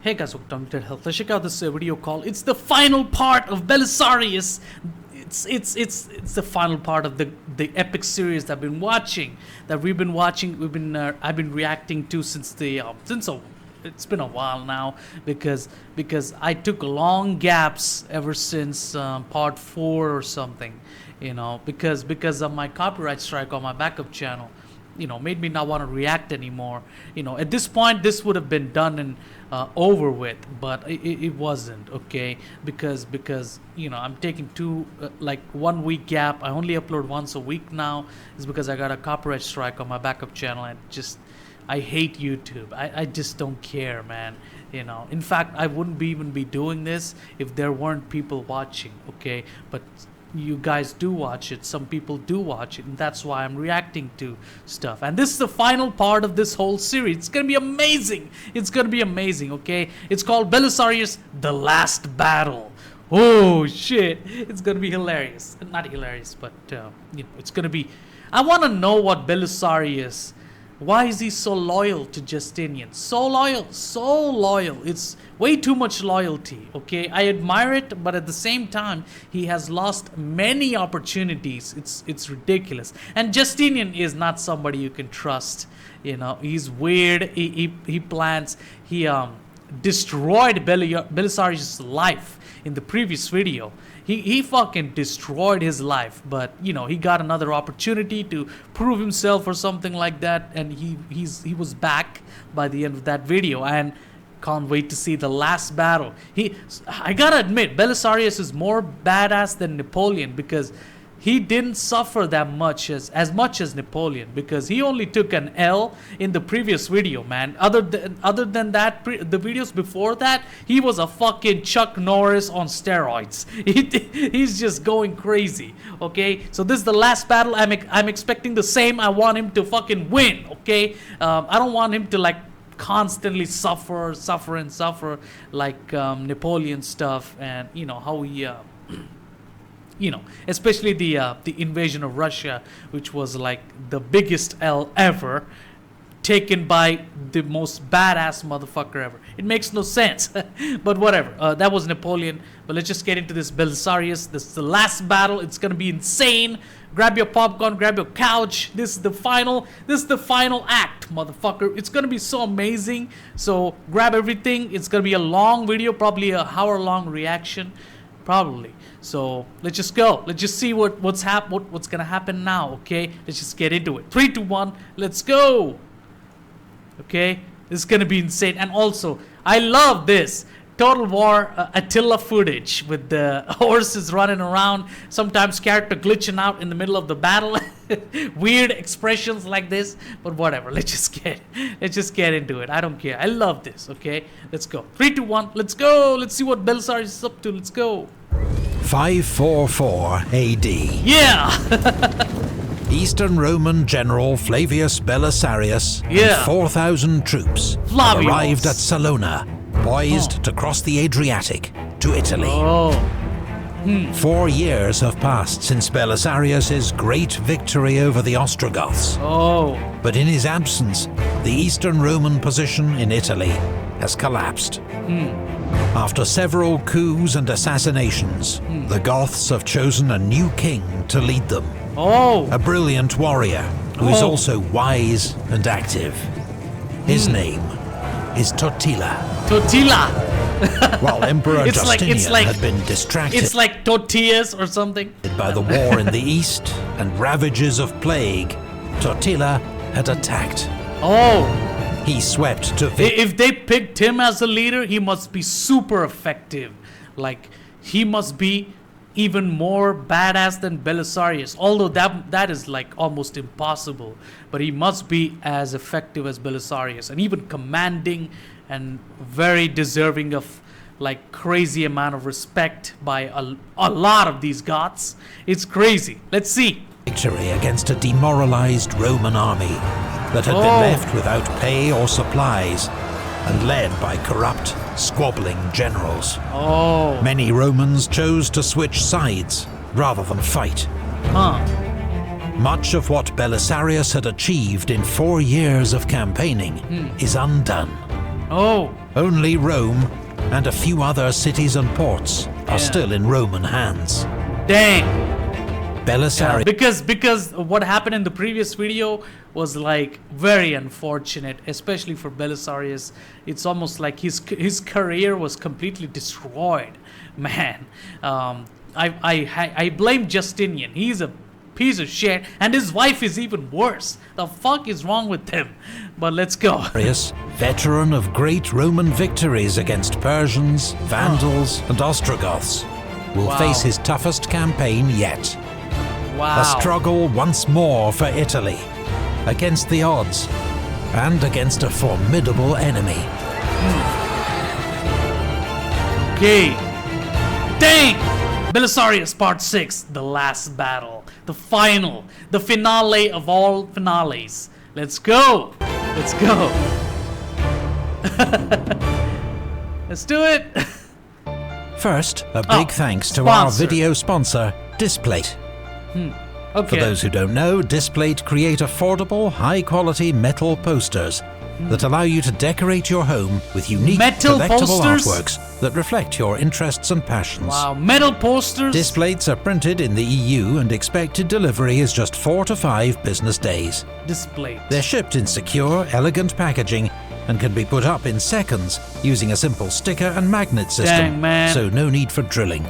Hey guys, welcome to Health. Let's check out this video call. It's the final part of Belisarius. It's the final part of the epic series that we've been watching. I've been reacting to since it's been a while now because I took long gaps ever since part 4 or something, because of my copyright strike on my backup channel. Made me not want to react anymore. At this point, this would have been done and over with, but it wasn't, okay? Because I'm taking 1 week gap. I only upload once a week now. It's because I got a copyright strike on my backup channel, and I hate YouTube. I just don't care, man. In fact, I wouldn't even be doing this if there weren't people watching, okay? But you guys do watch it, some people do watch it, and that's why I'm reacting to stuff. And this is the final part of this whole series. It's gonna be amazing. Okay? It's called Belisarius: The Last Battle. Oh shit, it's gonna be hilarious. Not hilarious, but it's gonna be. I want to know what Belisarius, why is he so loyal to Justinian? So loyal. It's way too much loyalty, okay? I admire it, but at the same time, he has lost many opportunities. It's ridiculous. And Justinian is not somebody you can trust. He's weird. He plans. He destroyed Belisarius' life in the previous video. He fucking destroyed his life, but he got another opportunity to prove himself or something like that, and he was back by the end of that video, and can't wait to see the last battle. I gotta admit, Belisarius is more badass than Napoleon, because he didn't suffer that much as much as Napoleon, because he only took an L in the previous video, man. Other than that, the videos before that, he was a fucking Chuck Norris on steroids. He's just going crazy, okay? So this is the last battle. I'm expecting the same. I want him to fucking win, okay? I don't want him to constantly suffer like Napoleon stuff, and how he especially the invasion of Russia, which was like the biggest L ever, taken by the most badass motherfucker ever. It makes no sense, but whatever. That was Napoleon. But let's just get into this Belisarius. This is the last battle. It's gonna be insane. Grab your popcorn, grab your couch. This is the final act, motherfucker. It's gonna be so amazing. So grab everything. It's gonna be a long video, probably a hour-long reaction. Probably. So let's just go. Let's just see what's gonna happen now. Okay, let's just get into it. 3, 2, 1. Let's go. Okay, this is gonna be insane. And also, I love this Total War Attila footage with the horses running around. Sometimes character glitching out in the middle of the battle. Weird expressions like this, but whatever. Let's just get into it. I don't care. I love this. Okay, let's go. 3, 2, 1. Let's go. Let's see what Belisarius is up to. Let's go. 544 AD. Yeah. Eastern Roman general Flavius Belisarius and 4,000 troops arrived at Salona, poised to cross the Adriatic to Italy. 4 years have passed since Belisarius' great victory over the Ostrogoths. But in his absence, the Eastern Roman position in Italy has collapsed. After several coups and assassinations, the Goths have chosen a new king to lead them. A brilliant warrior who is also wise and active. His name is Totila. While Emperor Justinian had been distracted, it's like tortillas or something, by the war in the east and ravages of plague, Totila had attacked. He swept to victory. If they picked him as a leader, he must be super effective. He must be even more badass than Belisarius. Although that is almost impossible. But he must be as effective as Belisarius, and even commanding, and very deserving of crazy amount of respect by a lot of these Goths. It's crazy. Let's see. Victory against a demoralized Roman army that had been left without pay or supplies and led by corrupt, squabbling generals. Many Romans chose to switch sides rather than fight. Much of what Belisarius had achieved in 4 years of campaigning is undone. Only Rome and a few other cities and ports are still in Roman hands. Dang. Belisarius. Because what happened in the previous video was like very unfortunate, especially for Belisarius. It's almost like his career was completely destroyed, man. I blame Justinian. He's a piece of shit, and his wife is even worse. The fuck is wrong with him? But let's go. Veteran of great Roman victories against Persians, Vandals, and Ostrogoths, will face his toughest campaign yet. Wow. A struggle once more for Italy, against the odds, and against a formidable enemy. Okay. Dang! Belisarius Part 6, the last battle. The final. The finale of all finales. Let's go! Let's go! Let's do it! First, a big thanks to our video sponsor, Displate. Okay. For those who don't know, Displate create affordable, high-quality metal posters that allow you to decorate your home with unique collectible artworks that reflect your interests and passions. Wow, metal posters? Displates are printed in the EU and expected delivery is just 4 to 5 business days. Displate. They're shipped in secure, elegant packaging and can be put up in seconds using a simple sticker and magnet system. Dang, man. So no need for drilling.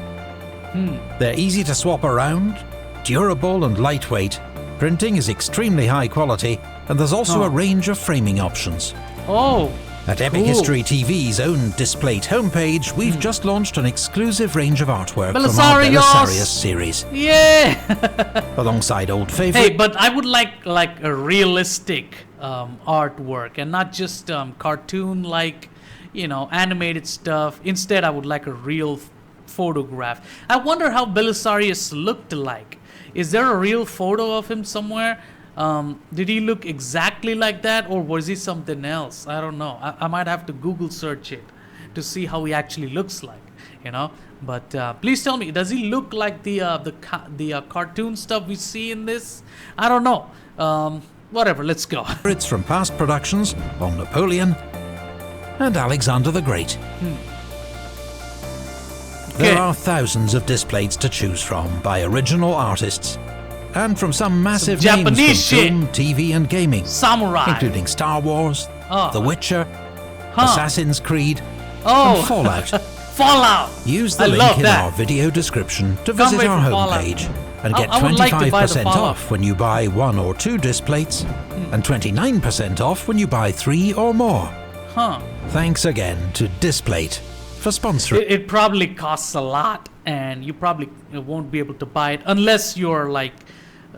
They're easy to swap around, durable and lightweight. Printing is extremely high quality, and there's also a range of framing options. Oh, At Epic History TV's own Displate homepage, we've just launched an exclusive range of artwork from our Belisarius series. Yeah! Alongside old favorites. Hey, but I would like a realistic artwork and not just cartoon-like, you know, animated stuff. Instead, I would like a real photograph. I wonder how Belisarius looked like. Is there a real photo of him somewhere? Did he look exactly like that, or was he something else? I don't know. I might have to Google search it to see how he actually looks like, you know. But please tell me, does he look like the cartoon stuff we see in this? I don't know. Whatever, let's go. It's from past productions on Napoleon and Alexander the Great. There are thousands of Displates to choose from by original artists, and from some massive names from film, TV and gaming, Samurai, including Star Wars, The Witcher, Assassin's Creed, and Fallout. Fallout! Use the link in our video description to visit our homepage and get 25% off when you buy 1 or 2 Displates, and 29% off when you buy 3 or more. Thanks again to Displate for sponsoring. It probably costs a lot, and you probably won't be able to buy it unless you're like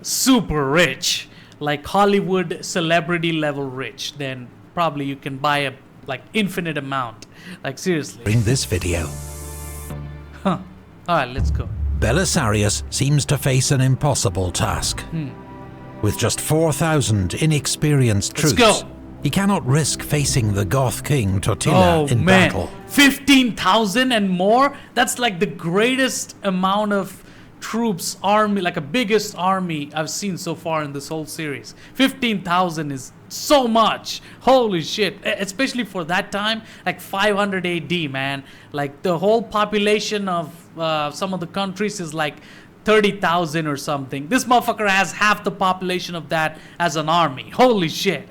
super rich, like Hollywood celebrity level rich. Then probably you can buy a like infinite amount. Like seriously. In this video. All right, let's go. Belisarius seems to face an impossible task. With just 4,000 inexperienced troops, he cannot risk facing the Goth king Totila in battle. 15,000 and more? That's like the greatest amount of troops, army, like a biggest army I've seen so far in this whole series. 15,000 is so much. Holy shit. Especially for that time, like 500 AD, man. Like the whole population of some of the countries is like 30,000 or something. This motherfucker has half the population of that as an army. Holy shit.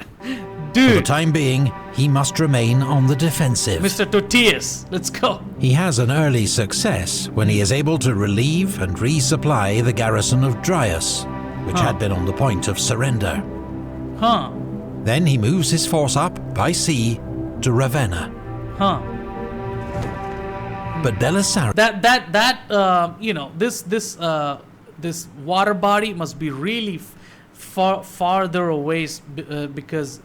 Dude. For the time being, he must remain on the defensive. Mr. Tortillas, let's go. He has an early success when he is able to relieve and resupply the garrison of Dryas, which had been on the point of surrender. Then he moves his force up by sea to Ravenna. But Belisarius... you know, this water body must be really farther away, because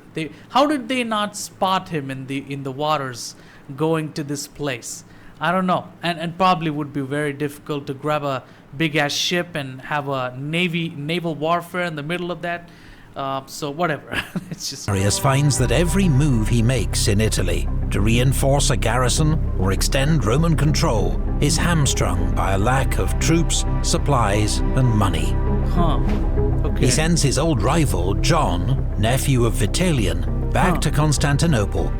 how did they not spot him in the waters going to this place? I don't know, and probably would be very difficult to grab a big ass ship and have a naval warfare in the middle of that. So whatever. It's just... Belisarius finds that every move he makes in Italy to reinforce a garrison or extend Roman control is hamstrung by a lack of troops, supplies, and money. He sends his old rival, John, nephew of Vitalian, back to Constantinople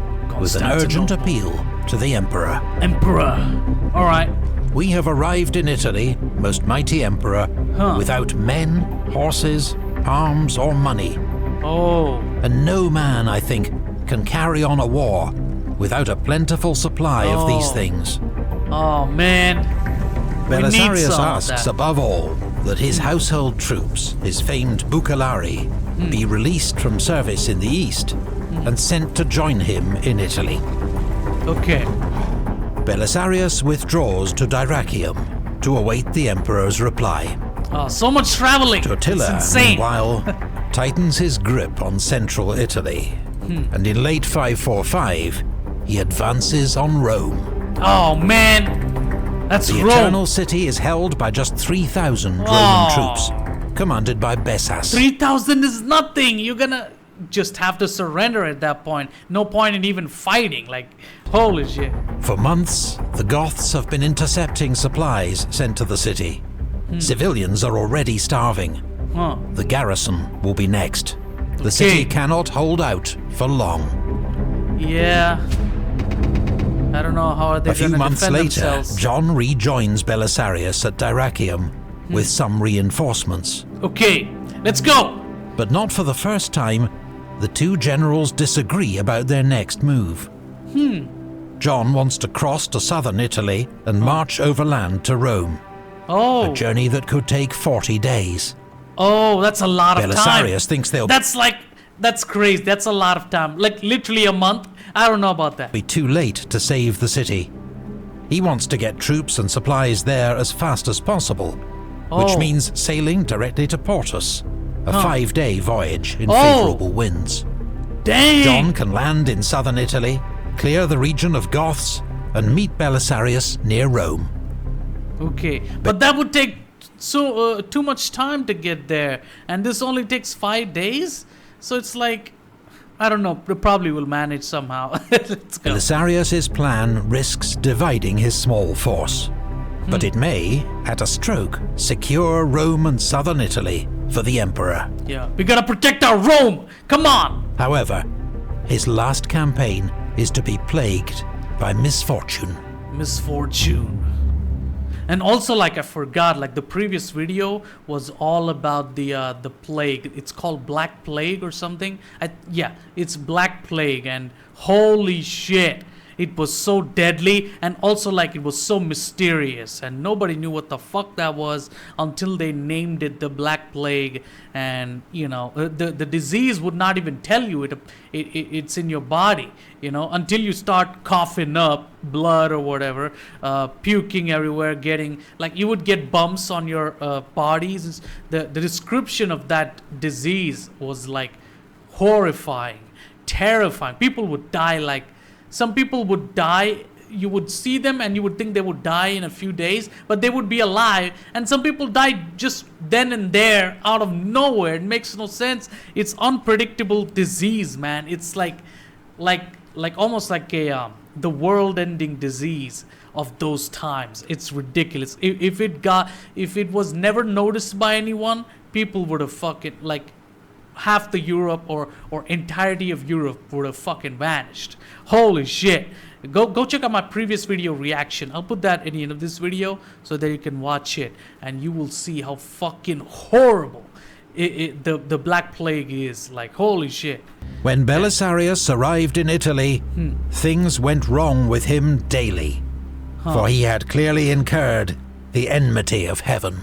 with an urgent appeal to the Emperor. Emperor. All right. We have arrived in Italy, most mighty Emperor, without men, horses, arms, or money. Oh. And no man, I think, can carry on a war without a plentiful supply of these things. Oh, man. Belisarius asks, above all, that his household troops, his famed Bucellari, be released from service in the east and sent to join him in Italy. Okay. Belisarius withdraws to Dyrrachium to await the Emperor's reply. Oh, so much traveling. Totila, meanwhile, tightens his grip on central Italy, and in late 545, he advances on Rome. Oh, man. That's the Rome. Eternal City is held by just 3,000 Roman troops, commanded by Bessas. 3,000 is nothing. You're gonna just have to surrender at that point. No point in even fighting. Like, holy shit. For months, the Goths have been intercepting supplies sent to the city. Civilians are already starving. The garrison will be next. The city cannot hold out for long. Yeah. I don't know how are they going to defend themselves. A few months later, John rejoins Belisarius at Dyrrachium with some reinforcements. Okay, let's go! But not for the first time, the two generals disagree about their next move. John wants to cross to southern Italy and march overland to Rome. Oh. A journey that could take 40 days. Oh, that's a lot of time. Belisarius thinks they'll... That's crazy. That's a lot of time. Like, literally a month? I don't know about that. ...be too late to save the city. He wants to get troops and supplies there as fast as possible, which means sailing directly to Portus, a 5-day voyage in favorable winds. Dang! John can land in southern Italy, clear the region of Goths, and meet Belisarius near Rome. Okay, but that would take too much time to get there, and this only takes 5 days? So it's like, I don't know, they probably will manage somehow. Let's go. Belisarius' plan risks dividing his small force, but it may, at a stroke, secure Rome and southern Italy for the Emperor. Yeah, we gotta protect our Rome! Come on! However, his last campaign is to be plagued by misfortune. Misfortune. And also, like, I forgot, like, the previous video was all about the plague. It's called Black Plague or something. Yeah, it's Black Plague, and holy shit, it was so deadly, and also, like, it was so mysterious, and nobody knew what the fuck that was until they named it the Black Plague. And, you know, the disease would not even tell you it's in your body, you know, until you start coughing up blood or whatever, puking everywhere, getting, like, you would get bumps on your bodies. The description of that disease was, like, horrifying, terrifying. People would die, like, some people would die, you would see them and you would think they would die in a few days, but they would be alive. And some people died just then and there out of nowhere. It makes no sense. It's unpredictable disease, man. It's like almost like the world-ending disease of those times. It's ridiculous. If it was never noticed by anyone, people would have fucking, like, half the Europe or entirety of Europe would have fucking vanished. Holy shit. Go check out my previous video reaction. I'll put that in the end of this video so that you can watch it, and you will see how fucking horrible the Black Plague is. Like, holy shit. When Belisarius arrived in Italy, things went wrong with him daily, for he had clearly incurred the enmity of heaven.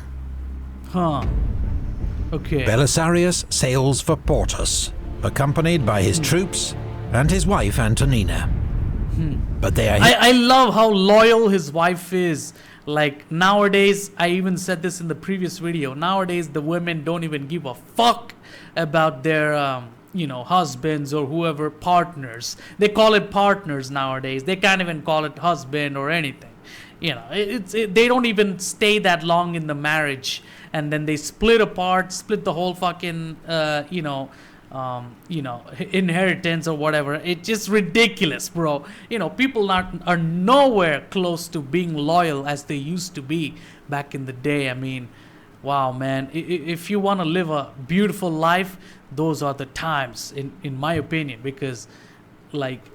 Okay. Belisarius sails for Portus, accompanied by his troops and his wife Antonina. But they are... I love how loyal his wife is. Like, nowadays, I even said this in the previous video, nowadays the women don't even give a fuck about their, you know, husbands or whoever, partners. They call it partners nowadays. They can't even call it husband or anything. You know, they don't even stay that long in the marriage, and then they split the whole fucking, inheritance or whatever. It's just ridiculous, bro. You know, people are nowhere close to being loyal as they used to be back in the day. I mean, wow, man. If you want to live a beautiful life, those are the times, in my opinion, because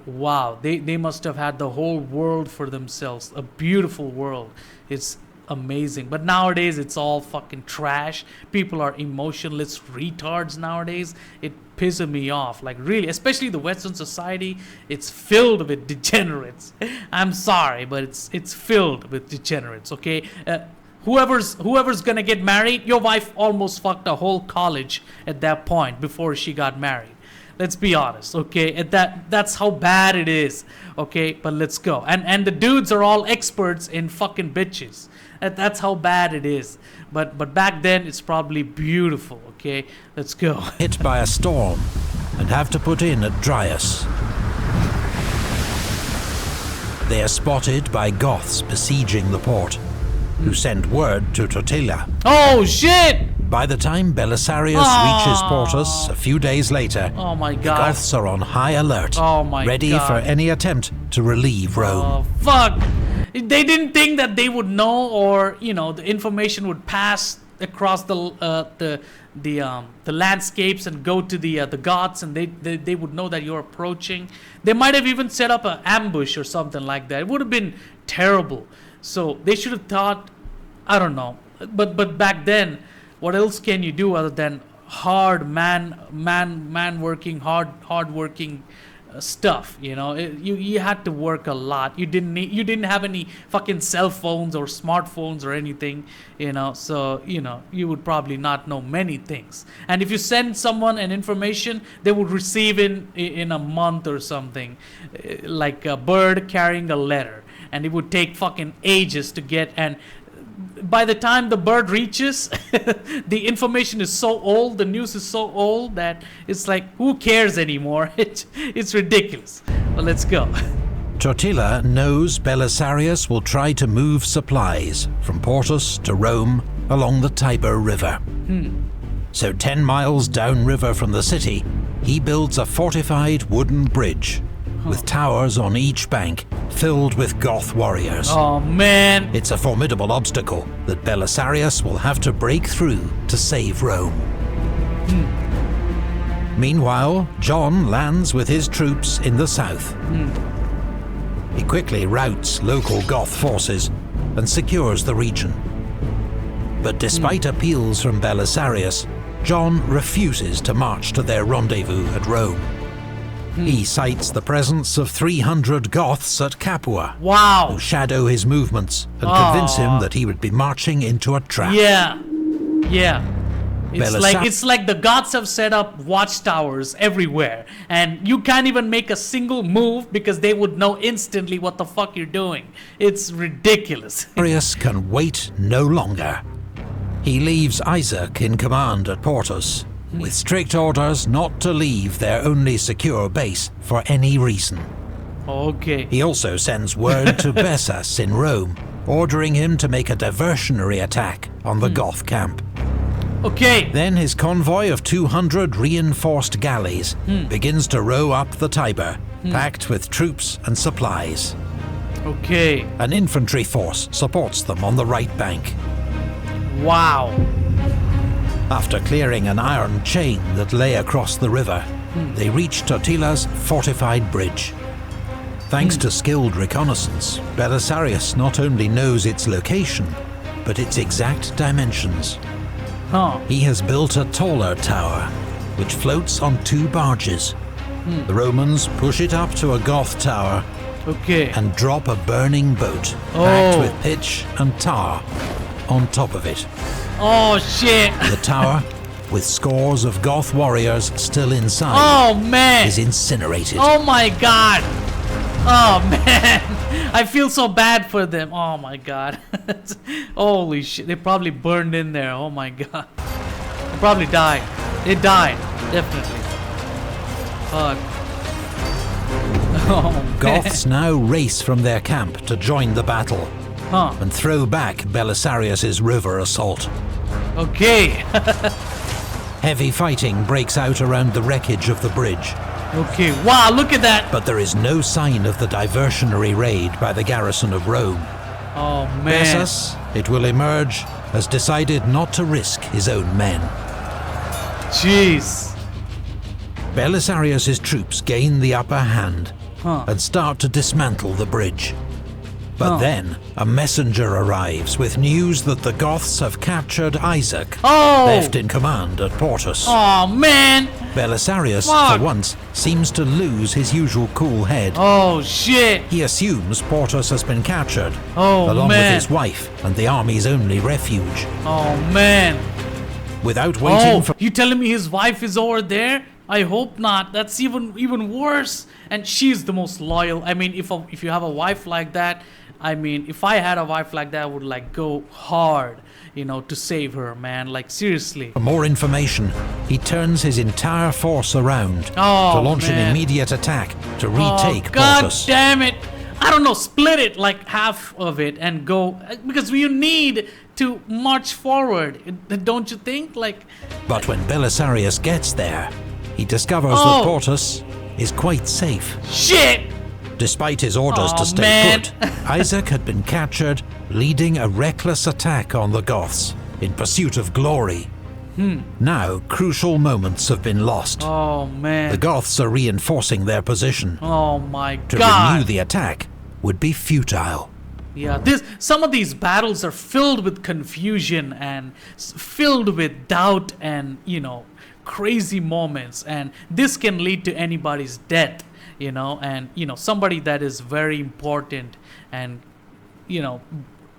wow, they must have had the whole world for themselves, a beautiful world. It's amazing. But nowadays it's all fucking trash. People are emotionless retards nowadays. It pisses me off, like, really, especially the Western society. It's filled with degenerates. I'm sorry, but it's filled with degenerates. Okay, whoever's gonna get married, your wife almost fucked a whole college at that point before she got married. Let's be honest, okay? That's how bad it is, okay? But let's go. And the dudes are all experts in fucking bitches. That's how bad it is. But back then, it's probably beautiful, okay? Let's go. Hit by a storm and have to put in at Dryas. They are spotted by Goths besieging the port, who send word to Totila. Oh, shit! By the time Belisarius reaches Portus a few days later, oh my God, the Goths are on high alert, ready God, for any attempt to relieve Rome. Oh, fuck! They didn't think that they would know, or the information would pass across the landscapes and go to the Goths, and they would know that you're approaching. They might have even set up an ambush or something like that. It would have been terrible. So they should have thought, I don't know. But back then, what else can you do other than hard working stuff? You had to work a lot. You didn't have any fucking cell phones or smartphones or anything. So you would probably not know many things. And if you send someone an information, they would receive in a month or something, like a bird carrying a letter, and it would take fucking ages to get. And by the time the bird reaches, the information is so old, the news is so old that it's like, who cares anymore? It's ridiculous. Well, let's go. Totila knows Belisarius will try to move supplies from Portus to Rome along the Tiber River. So 10 miles downriver from the city, he builds a fortified wooden bridge with towers on each bank filled with Goth warriors. Oh man! It's a formidable obstacle that Belisarius will have to break through to save Rome. Meanwhile, John lands with his troops in the south. He quickly routs local Goth forces and secures the region. But despite appeals from Belisarius, John refuses to march to their rendezvous at Rome. He cites the presence of 300 Goths at Capua, who shadow his movements and convince him that he would be marching into a trap. Yeah. It's like the Goths have set up watchtowers everywhere, and you can't even make a single move because they would know instantly what the fuck you're doing. It's ridiculous. Belisarius can wait no longer. He leaves Isaac in command at Portus, with strict orders not to leave their only secure base for any reason. Okay. He also sends word to Bessas in Rome, ordering him to make a diversionary attack on the Goth camp. Okay. Then his convoy of 200 reinforced galleys begins to row up the Tiber, packed with troops and supplies. Okay. An infantry force supports them on the right bank. Wow. After clearing an iron chain that lay across the river, they reach Totila's fortified bridge. Thanks to skilled reconnaissance, Belisarius not only knows its location, but its exact dimensions. He has built a taller tower, which floats on 2 barges. The Romans push it up to a Goth tower and drop a burning boat packed with pitch and tar on top of it. Oh shit! The tower, with scores of Goth warriors still inside, is incinerated. Oh my God! Oh man, I feel so bad for them. Oh my God. Holy shit, they probably burned in there. Oh my God. They probably died. They died, definitely. Fuck. Oh, man. Goths now race from their camp to join the battle and throw back Belisarius' river assault. Okay. Heavy fighting breaks out around the wreckage of the bridge. Okay, wow, look at that! But there is no sign of the diversionary raid by the garrison of Rome. Oh man. Bessas, it will emerge, has decided not to risk his own men. Jeez. Belisarius' troops gain the upper hand and start to dismantle the bridge. But then, a messenger arrives with news that the Goths have captured Isaac, left in command at Portus. Oh, man! Belisarius, for once, seems to lose his usual cool head. Oh, shit! He assumes Portus has been captured, along with his wife and the army's only refuge. Oh, man! Without waiting for... You telling me his wife is over there? I hope not. That's even worse. And she's the most loyal. I mean, if you have a wife like that, I mean, if I had a wife like that, I would like go hard, you know, to save her, man. Like, seriously. For more information, he turns his entire force around to launch an immediate attack to retake Portus. God damn it! I don't know, split it like half of it and go, because you need to march forward, don't you think? Like. But when Belisarius gets there, he discovers that Portus is quite safe. Shit! Despite his orders to stay put, Isaac had been captured, leading a reckless attack on the Goths in pursuit of glory. Now, crucial moments have been lost. Oh, man. The Goths are reinforcing their position. Oh, my God. To renew the attack would be futile. Yeah, some of these battles are filled with confusion and filled with doubt and, you know, crazy moments. And this can lead to anybody's death. You know, and, you know, somebody that is very important and, you know,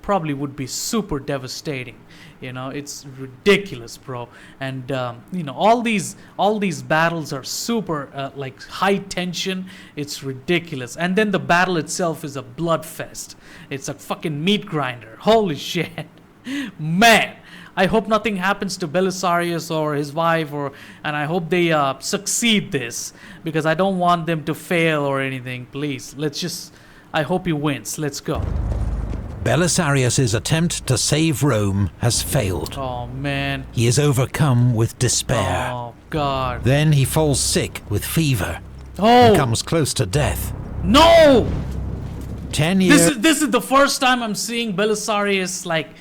probably would be super devastating. You know, it's ridiculous, bro. And, you know, all these battles are super, like, high tension. It's ridiculous. And then the battle itself is a bloodfest. It's a fucking meat grinder. Holy shit. Man. I hope nothing happens to Belisarius or his wife, and I hope they succeed this, because I don't want them to fail or anything. Please, I hope he wins. Let's go. Belisarius' attempt to save Rome has failed. Oh, man. He is overcome with despair. Oh, God. Then he falls sick with fever and comes close to death. No! 10 years... This is the first time I'm seeing Belisarius, like,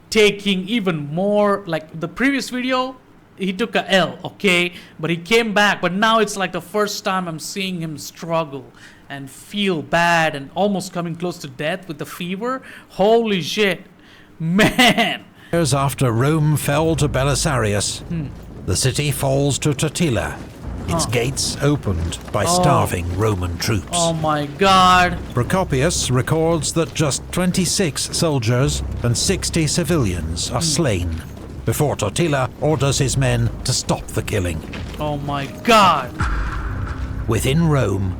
taking even more. Like the previous video, he took a L, okay, but he came back. But now it's like the first time I'm seeing him struggle and feel bad and almost coming close to death with the fever. Holy shit, man. Years after Rome fell to Belisarius, the city falls to Totila, its gates opened by starving Roman troops. Oh my God. Procopius records that just 26 soldiers and 60 civilians are slain, before Totila orders his men to stop the killing. Oh my God. Within Rome,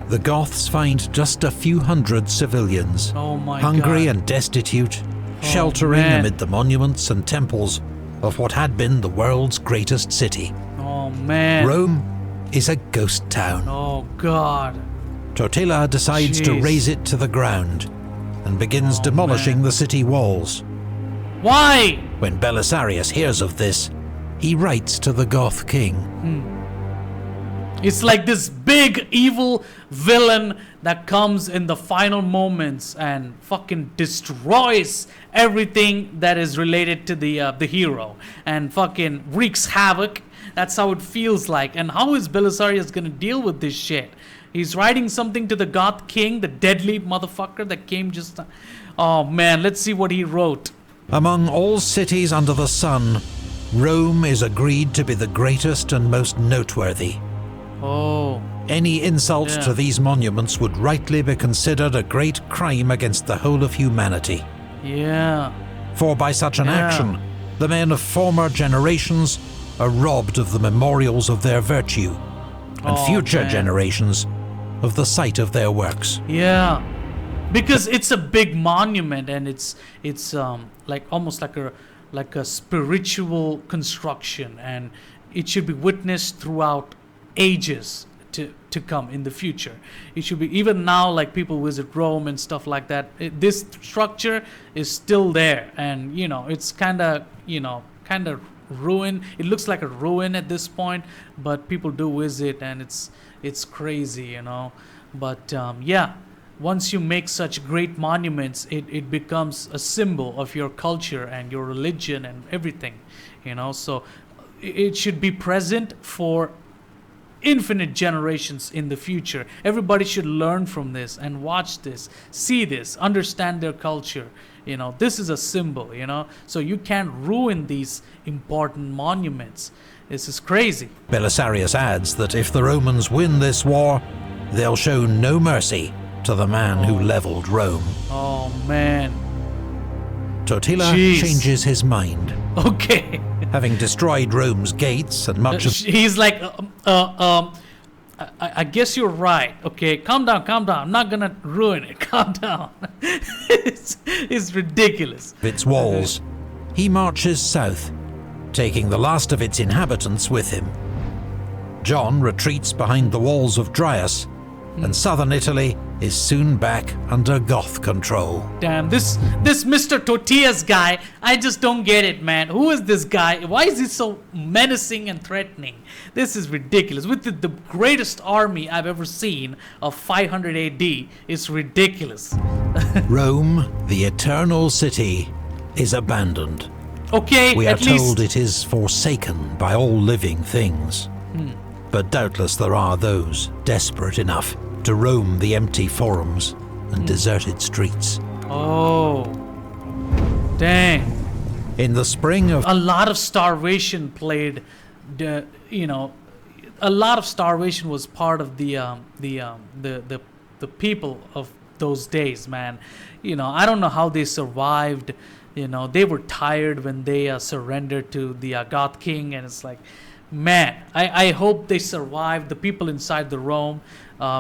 the Goths find just a few hundred civilians, hungry and destitute, sheltering amid the monuments and temples of what had been the world's greatest city. Oh, man. Rome is a ghost town. Oh, God. Totila decides to raze it to the ground and begins demolishing the city walls. Why? When Belisarius hears of this, he writes to the Goth king. It's like this big evil villain that comes in the final moments and fucking destroys everything that is related to the hero and fucking wreaks havoc. That's how it feels like. And how is Belisarius gonna deal with this shit? He's writing something to the Goth king, the deadly motherfucker that came just... Oh man, let's see what he wrote. Among all cities under the sun, Rome is agreed to be the greatest and most noteworthy. Oh. Any insult to these monuments would rightly be considered a great crime against the whole of humanity. Yeah. For by such an action, the men of former generations are robbed of the memorials of their virtue, and future generations of the site of their works. Yeah. Because it's a big monument, and it's like almost like a spiritual construction, and it should be witnessed throughout ages to come in the future. It should be, even now, like people visit Rome and stuff like that, this structure is still there, and you know, it's kind of ruined. It looks like a ruin at this point, but people do visit, and it's crazy, you know. But yeah, once you make such great monuments, it becomes a symbol of your culture and your religion and everything, you know. So it should be present for infinite generations in the future. Everybody should learn from this and watch this, see this, understand their culture. You know, this is a symbol, you know, so you can't ruin these important monuments. This is crazy. Belisarius adds that if the Romans win this war, they'll show no mercy to the man who leveled Rome. Oh, man. Totila changes his mind. Okay. Having destroyed Rome's gates and much of... He's like, I guess you're right. Okay, calm down. I'm not gonna ruin it. Calm down. It's ridiculous. Its walls. He marches south, taking the last of its inhabitants with him. John retreats behind the walls of Dryas, and southern Italy is soon back under Goth control. Damn, this Mr. Tortillas guy, I just don't get it, man. Who is this guy? Why is he so menacing and threatening? This is ridiculous. With the greatest army I've ever seen of 500 AD, it's ridiculous. Rome, the eternal city, is abandoned. Okay, we are at least... told it is forsaken by all living things. But doubtless there are those desperate enough to roam the empty forums and deserted streets. Oh, dang. In the spring of... A lot of starvation played, you know, a lot of starvation was part of the people of those days, man. You know, I don't know how they survived. You know, they were tired when they surrendered to the Goth king, and it's like, man, I hope they survived. The people inside the Rome,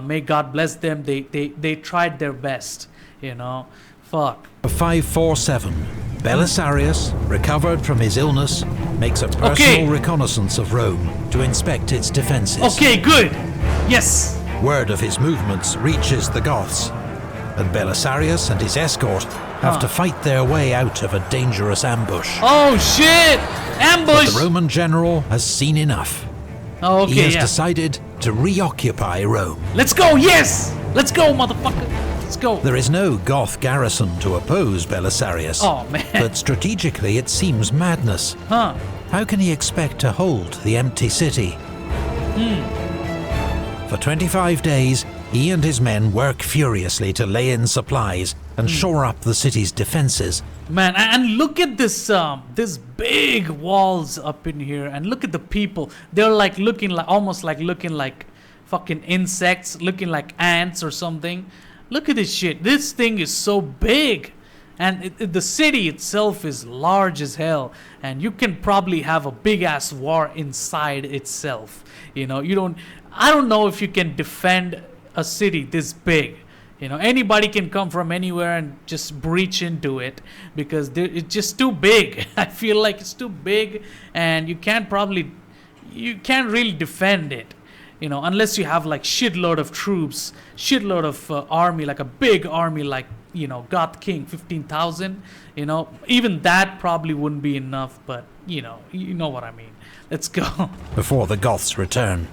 may God bless them. They tried their best, you know. Fuck. 547, Belisarius, recovered from his illness, makes a personal reconnaissance of Rome to inspect its defenses. Okay, good. Yes. Word of his movements reaches the Goths, and Belisarius and his escort have to fight their way out of a dangerous ambush. Oh shit! Ambush! But the Roman general has seen enough. Oh, okay, he has decided to reoccupy Rome. Let's go, yes! Let's go, motherfucker! Let's go. There is no Goth garrison to oppose Belisarius. Oh, man. But strategically it seems madness. Huh. How can he expect to hold the empty city? For 25 days, he and his men work furiously to lay in supplies and shore up the city's defenses. Man, and look at this this big walls up in here, and look at the people. They're like looking like almost like looking like fucking insects, looking like ants or something. Look at this shit. This thing is so big, and the city itself is large as hell, and you can probably have a big ass war inside itself. You know, I don't know if you can defend a city this big. You know, anybody can come from anywhere and just breach into it because it's just too big. I feel like it's too big, and you can't really defend it. You know, unless you have like shitload of troops, shitload of army, like a big army, like, you know, Goth King, 15,000. You know, even that probably wouldn't be enough. But you know what I mean. Let's go. Before the Goths return.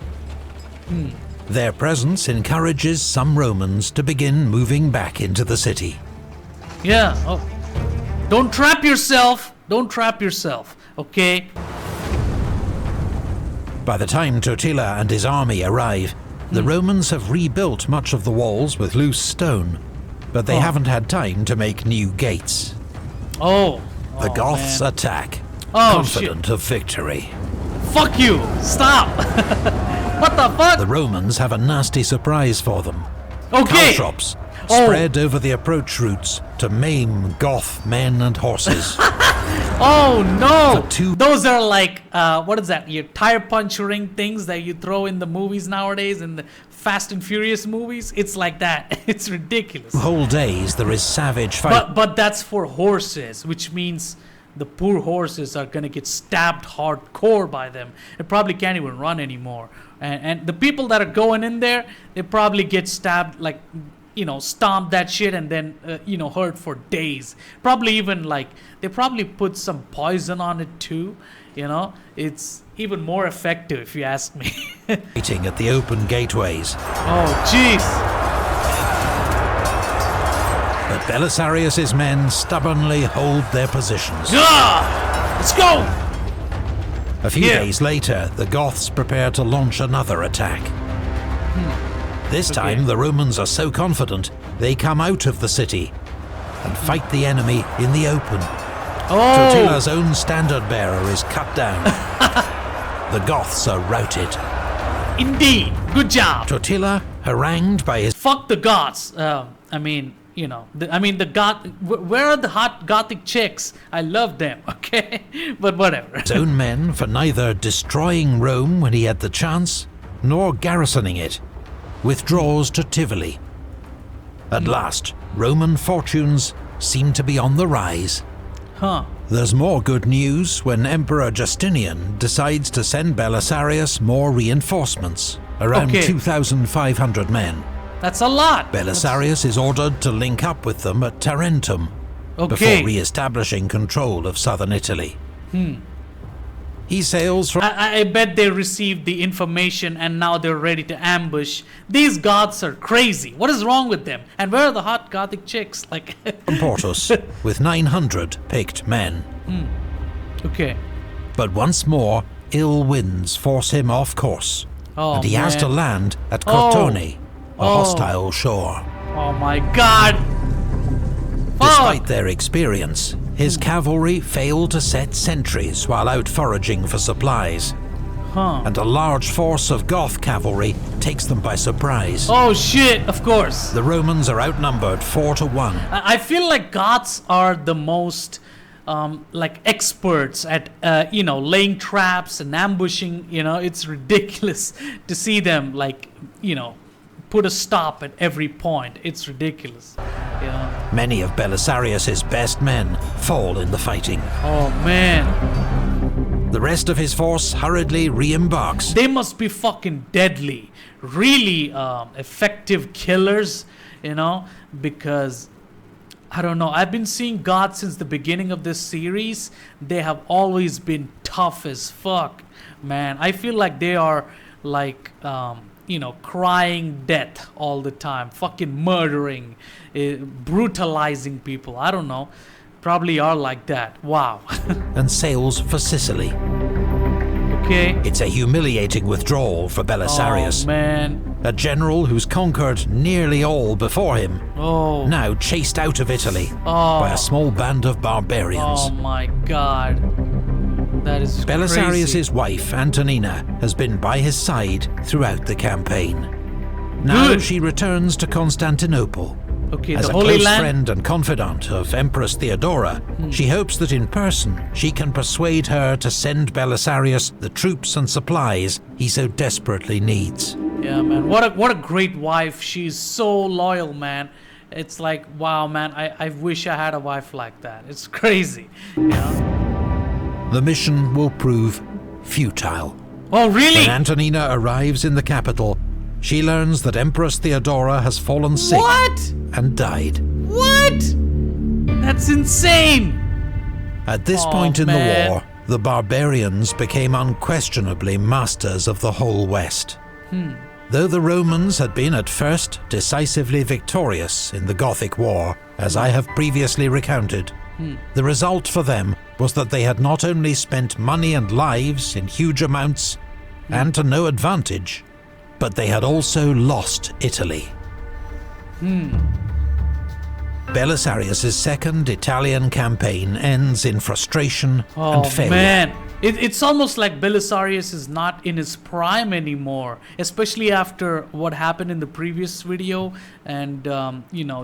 Their presence encourages some Romans to begin moving back into the city. Yeah. Oh. Don't trap yourself. Don't trap yourself. Okay? By the time Totila and his army arrive, the Romans have rebuilt much of the walls with loose stone, but they haven't had time to make new gates. The Goths attack, confident of victory. Fuck you! Stop! What the fuck? The Romans have a nasty surprise for them. Okay. Caltrops spread over the approach routes to maim Goth men and horses. Oh no! Those are like, what is that? Your tire puncturing things that you throw in the movies nowadays, in the Fast and Furious movies. It's like that. It's ridiculous. Whole days there is savage fight. But that's for horses, which means the poor horses are gonna get stabbed hardcore by them. They probably can't even run anymore. And the people that are going in there, they probably get stabbed, like, you know, stomp that shit and then, you know, hurt for days. Probably even like, they probably put some poison on it too. You know, it's even more effective if you ask me. Waiting at the open gateways. Oh, jeez. But Belisarius' men stubbornly hold their positions. Let's go! A few days later, the Goths prepare to launch another attack. This time, the Romans are so confident, they come out of the city and fight the enemy in the open. Totila's own standard-bearer is cut down. The Goths are routed. Indeed, good job. Totila, harangued by his... Fuck the Goths. I mean, you know, the Goth... Where are the hot Gothic chicks? I love them, okay? But whatever. His own men for neither destroying Rome when he had the chance, nor garrisoning it, withdraws to Tivoli. At last, Roman fortunes seem to be on the rise. There's more good news when Emperor Justinian decides to send Belisarius more reinforcements, around 2,500 men. That's a lot. Belisarius is ordered to link up with them at Tarentum before re-establishing control of southern Italy. He sails from... I bet they received the information and now they're ready to ambush. These Goths are crazy. What is wrong with them? And where are the hot Gothic chicks? Like Portus with 900 picked men. But once more, ill winds force him off course, and he has to land at Cortone, a hostile shore. Oh my God! Despite their experience, his cavalry fail to set sentries while out foraging for supplies. And a large force of Goth cavalry takes them by surprise. Oh shit, of course. The Romans are outnumbered 4-1. I feel like Goths are the most like experts at laying traps and ambushing. You know, it's ridiculous to see them like, you know, put a stop at every point. It's ridiculous. Yeah. Many of Belisarius's best men fall in the fighting. Oh man. The rest of his force hurriedly re-embarks. They must be fucking deadly. Really effective killers, you know, because I don't know. I've been seeing Goths since the beginning of this series. They have always been tough as fuck, man. I feel like they are like crying death all the time, fucking murdering, brutalizing people. I don't know, probably are like that. Wow. And sails for Sicily. It's a humiliating withdrawal for Belisarius. Oh man. A general who's conquered nearly all before him, now chased out of Italy by a small band of barbarians. Oh my God. That is Belisarius's wife, Antonina, has been by his side throughout the campaign. Now she returns to Constantinople. As a close friend and confidant of Empress Theodora, she hopes that in person she can persuade her to send Belisarius the troops and supplies he so desperately needs. Yeah, man. What a great wife. She's so loyal, man. It's like, wow, man. I wish I had a wife like that. It's crazy, you know? The mission will prove futile. Oh, really? When Antonina arrives in the capital, she learns that Empress Theodora has fallen sick and died. What? That's insane! At this point in the war, the barbarians became unquestionably masters of the whole West. Though the Romans had been at first decisively victorious in the Gothic War, as I have previously recounted, the result for them was that they had not only spent money and lives in huge amounts and to no advantage, but they had also lost Italy. Belisarius's second Italian campaign ends in frustration and failure. Man. It's almost like Belisarius is not in his prime anymore, especially after what happened in the previous video, and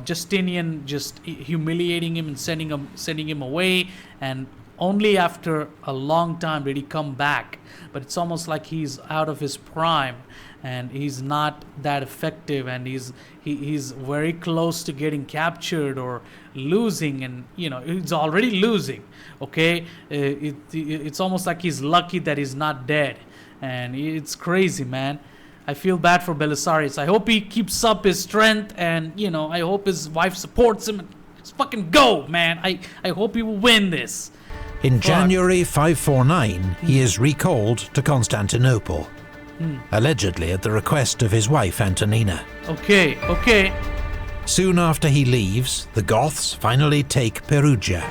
Justinian just humiliating him and sending him away, and only after a long time did he come back. But it's almost like he's out of his prime, and he's not that effective, and he's very close to getting captured or losing, and he's already losing. It's almost like he's lucky that he's not dead, and it's crazy, man. I feel bad for Belisarius. I hope he keeps up his strength, and I hope his wife supports him. Let's fucking go, man. I hope he will win this. In January 549, he is recalled to Constantinople, allegedly at the request of his wife Antonina. Okay. Soon after he leaves, the Goths finally take Perugia.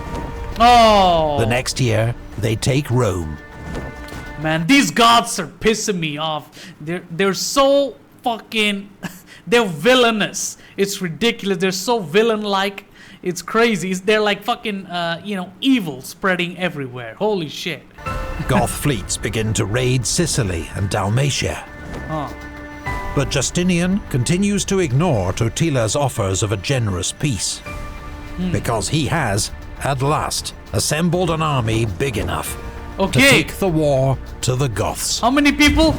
Oh! The next year, they take Rome. Man, these gods are pissing me off. They're so fucking... they're villainous. It's ridiculous. They're so villain-like. It's crazy. They're like fucking, evil spreading everywhere. Holy shit. Goth fleets begin to raid Sicily and Dalmatia. But Justinian continues to ignore Totila's offers of a generous peace. Because he has, at last, assembled an army big enough to take the war to the Goths. How many people?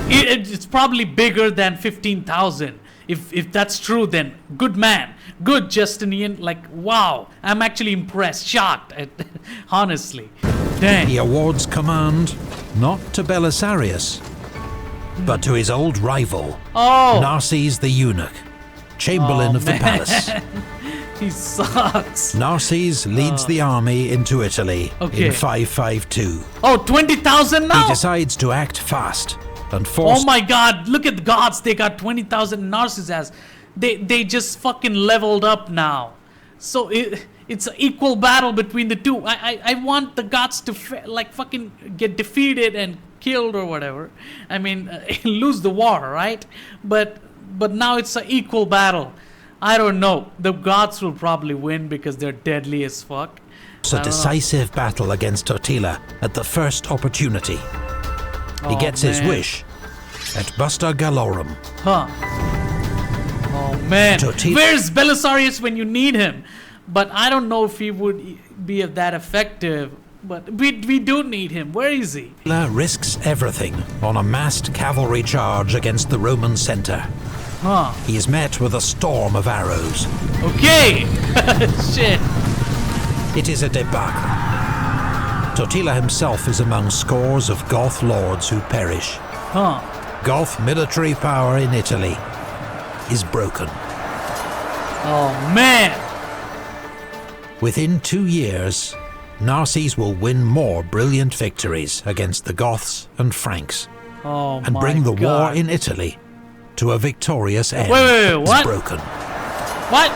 It's probably bigger than 15,000. If that's true, then good man. Good, Justinian. Like, wow. I'm actually impressed, shocked, honestly. Dang. He awards command not to Belisarius, but to his old rival, Narses the Eunuch, Chamberlain of the palace. He sucks. Narses leads the army into Italy in 552. 20,000 now? He decides to act fast and force... Oh my god, look at the gods. They got 20,000. Narses has. They just fucking leveled up now. So it's an equal battle between the two. I want the gods to fucking get defeated and killed or whatever. I mean, lose the war, right? But now it's an equal battle. I don't know. The gods will probably win because they're deadly as fuck. It's a decisive battle against Totila at the first opportunity. He gets his wish at Busta Gallorum. Oh man, where's Belisarius when you need him? But I don't know if he would be that effective. But we do need him. Where is he? Totila risks everything on a massed cavalry charge against the Roman center. He is met with a storm of arrows. Okay. Shit. It is a debacle. Totila himself is among scores of Goth lords who perish. Goth military power in Italy is broken. Oh man. Within 2 years, Narses will win more brilliant victories against the Goths and Franks and bring the war in Italy to a victorious end. Wait, what? It's broken. What?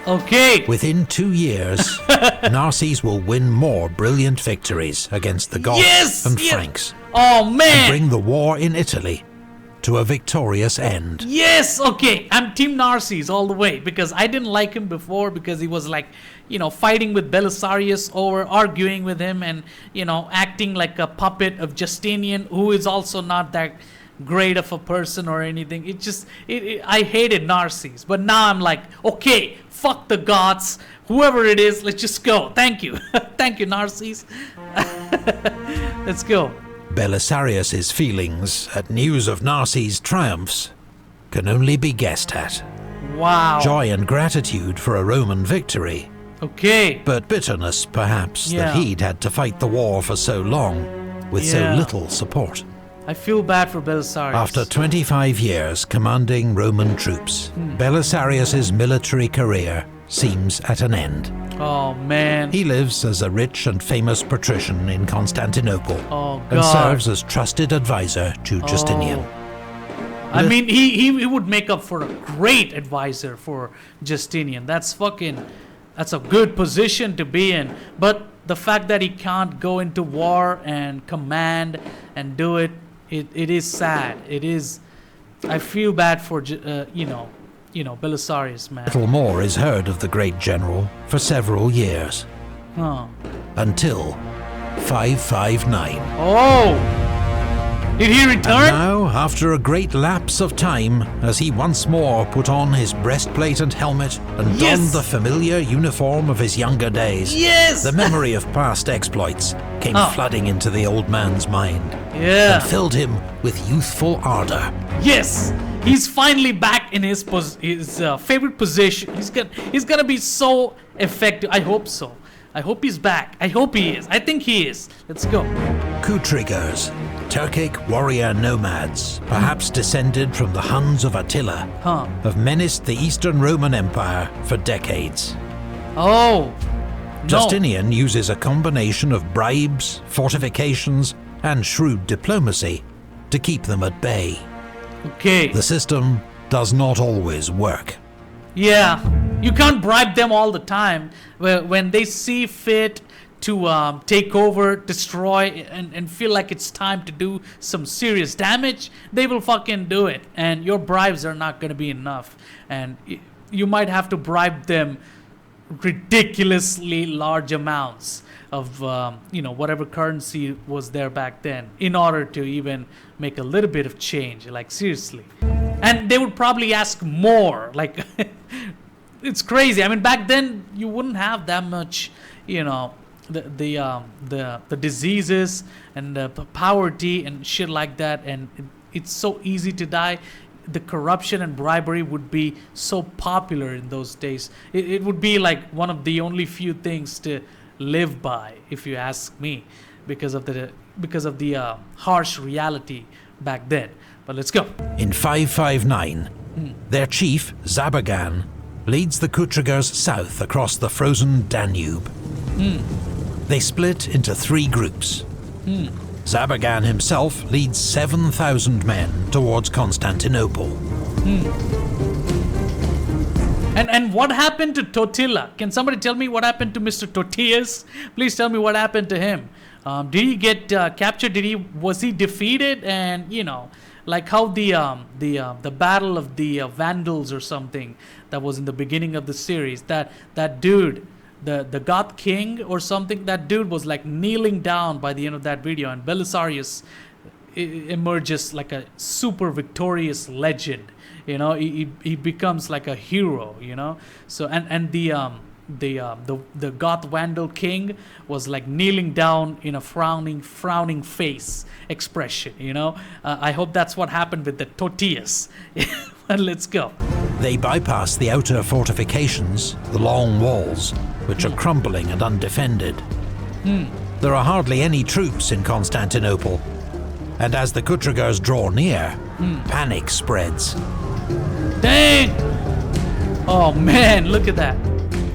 Okay. Within 2 years, Narses will win more brilliant victories against the Goths and Franks. Oh man! And bring the war in Italy to a victorious end. Yes, okay. I'm Team Narses all the way because I didn't like him before because he was like, fighting with Belisarius or arguing with him and, acting like a puppet of Justinian, who is also not that great of a person or anything. I hated Narses, but now I'm like, okay, fuck the gods, whoever it is, let's just go. Thank you. Thank you, Narses. Let's go. Belisarius's feelings at news of Narses' triumphs can only be guessed at. Wow. Joy and gratitude for a Roman victory. Okay. But bitterness, perhaps, that he'd had to fight the war for so long with so little support. I feel bad for Belisarius. After 25 years commanding Roman troops, Belisarius's military career seems at an end. Oh man. He lives as a rich and famous patrician in Constantinople and serves as trusted advisor to Justinian. I mean, he would make up for a great advisor for Justinian. That's a good position to be in. But the fact that he can't go into war and command and do it, it is sad. It is. I feel bad for Belisarius, man. Little more is heard of the great general for several years. Until 559. Oh! Did he return? And now, after a great lapse of time, as he once more put on his breastplate and helmet and donned the familiar uniform of his younger days, the memory of past exploits came flooding into the old man's mind and filled him with youthful ardor. Yes! He's finally back in his favorite position. He's gonna be so effective. I hope so. I hope he's back. I hope he is. I think he is. Let's go. Kutriggers, Turkic warrior nomads, perhaps descended from the Huns of Attila, have menaced the Eastern Roman Empire for decades. Justinian uses a combination of bribes, fortifications, and shrewd diplomacy to keep them at bay. Okay. The system does not always work. Yeah, you can't bribe them all the time. When they see fit to take over, destroy, and feel like it's time to do some serious damage, they will fucking do it. And your bribes are not going to be enough. And you might have to bribe them ridiculously large amounts of, whatever currency was there back then in order to even make a little bit of change. Like, seriously. And they would probably ask more. Like, it's crazy. I mean, back then, you wouldn't have that much, the diseases and the poverty and shit like that, and it's so easy to die. The corruption and bribery would be so popular in those days. It would be like one of the only few things to live by, if you ask me, because of the harsh reality back then. But let's go. In 559, their chief, Zabagan, leads the Kutrigers south across the frozen Danube. They split into 3 groups. Zabagan himself leads 7,000 men towards Constantinople. And what happened to Totila? Can somebody tell me what happened to Mr. Tortillas? Please tell me what happened to him. Did he get captured? Was he defeated? And like how the battle of the Vandals or something that was in the beginning of the series. That dude, the Goth King or something, that dude was like kneeling down by the end of that video, and Belisarius emerges like a super victorious legend. He becomes like a hero. So and the Goth Vandal King was like kneeling down in a frowning face expression. I hope that's what happened with the Tortillas. Well, let's go. They bypass the outer fortifications, the long walls, which are crumbling and undefended. There are hardly any troops in Constantinople, and as the Kutrigers draw near, panic spreads. Dang! Oh man, look at that.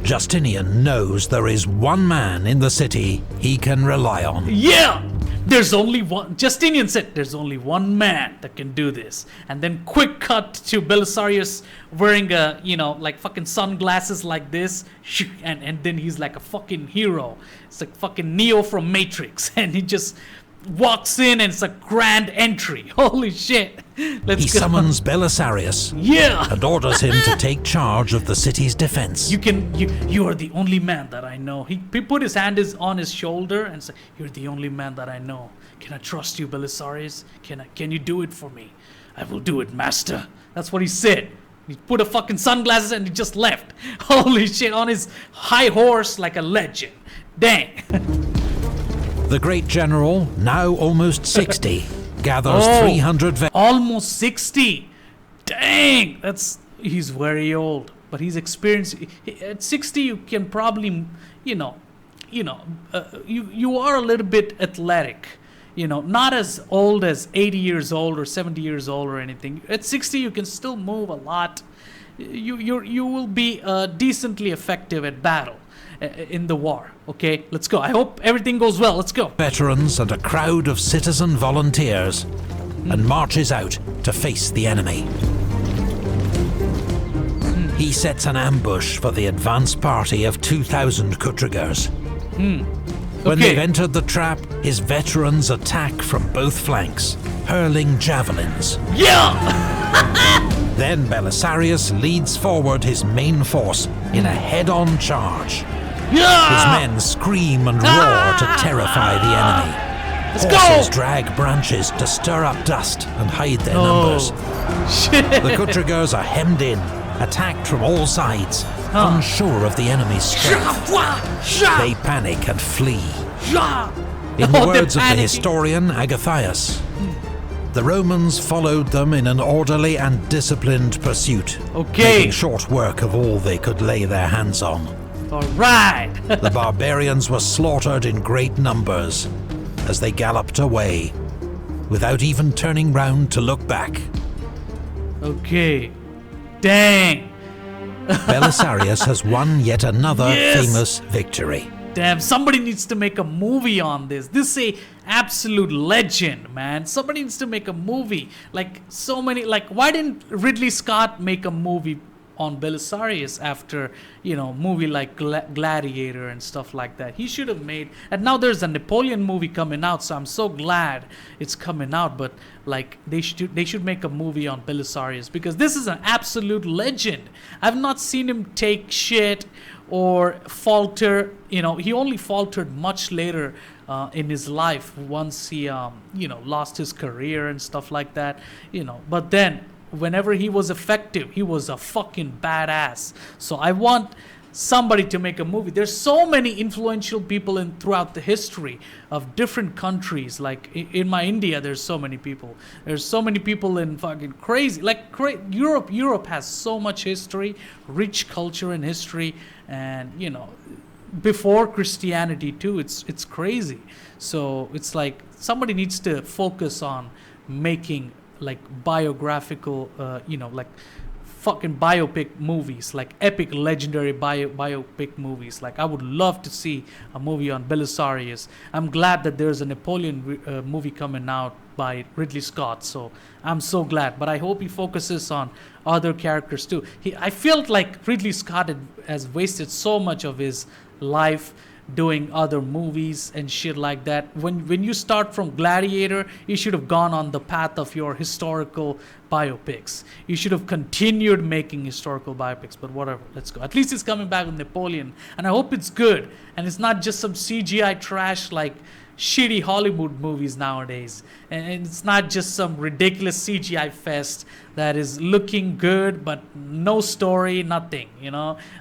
Justinian knows there is one man in the city he can rely on. Yeah! There's only one. Justinian said there's only one man that can do this. And then quick cut to Belisarius wearing like fucking sunglasses like this. And then he's like a fucking hero. It's like fucking Neo from Matrix. And he just walks in and it's a grand entry. Holy shit. Let's go. He summons Belisarius. Yeah. And orders him to take charge of the city's defense. You are the only man that I know. He put his hand on his shoulder and said, "You're the only man that I know. Can I trust you, Belisarius? Can you do it for me?" "I will do it, master." That's what he said. He put a fucking sunglasses and he just left. Holy shit, on his high horse like a legend. Dang. The great general, now almost 60, gathers 300 almost 60. Dang, he's very old, but he's experienced. At 60, you can probably, you are a little bit athletic. Not as old as 80 years old or 70 years old or anything. At 60, you can still move a lot. You will be decently effective at battle in the war. Okay, let's go. I hope everything goes well. Let's go. Veterans and a crowd of citizen volunteers and marches out to face the enemy. He sets an ambush for the advance party of 2,000 Kutrigers. When they've entered the trap, his veterans attack from both flanks, hurling javelins. Yeah! Then Belisarius leads forward his main force in a head-on charge. Yeah! His men scream and roar to terrify the enemy. Let's Horses go! drag branches to stir up dust and hide their numbers. Shit. The Kutrigers are hemmed in, attacked from all sides, unsure of the enemy's strength. They panic and flee. In the words of the historian Agathias, the Romans followed them in an orderly and disciplined pursuit, making short work of all they could lay their hands on. All right. The barbarians were slaughtered in great numbers as they galloped away, without even turning round to look back. Okay. Dang. Belisarius has won yet another famous victory. Damn, somebody needs to make a movie on this. This is a absolute legend, man. Somebody needs to make a movie. Like, so many, like, why didn't Ridley Scott make a movie on Belisarius after, movie like Gladiator and stuff like that. He should have made, and now there's a Napoleon movie coming out, so I'm so glad it's coming out. But like they should make a movie on Belisarius, because this is an absolute legend. I've not seen him take shit or falter. He only faltered much later in his life, once he lost his career and stuff like that. But then whenever he was effective, he was a fucking badass. So I want somebody to make a movie. There's so many influential people throughout the history of different countries. Like in my India, there's so many people. There's so many people in fucking crazy, Europe. Europe has so much history, rich culture and history, and before Christianity too. It's crazy. So it's like somebody needs to focus on making like biographical, like fucking biopic movies, like epic, legendary biopic movies. Like I would love to see a movie on Belisarius. I'm glad that there's a Napoleon movie coming out by Ridley Scott, so I'm so glad. But I hope he focuses on other characters too. I felt like Ridley Scott has wasted so much of his life doing other movies and shit like that. When you start from Gladiator, you should have gone on the path of your historical biopics. You should have continued making historical biopics, but whatever, let's go. At least it's coming back with Napoleon, and I hope it's good, and it's not just some CGI trash like shitty Hollywood movies nowadays, and it's not just some ridiculous CGI fest that is looking good but no story, nothing.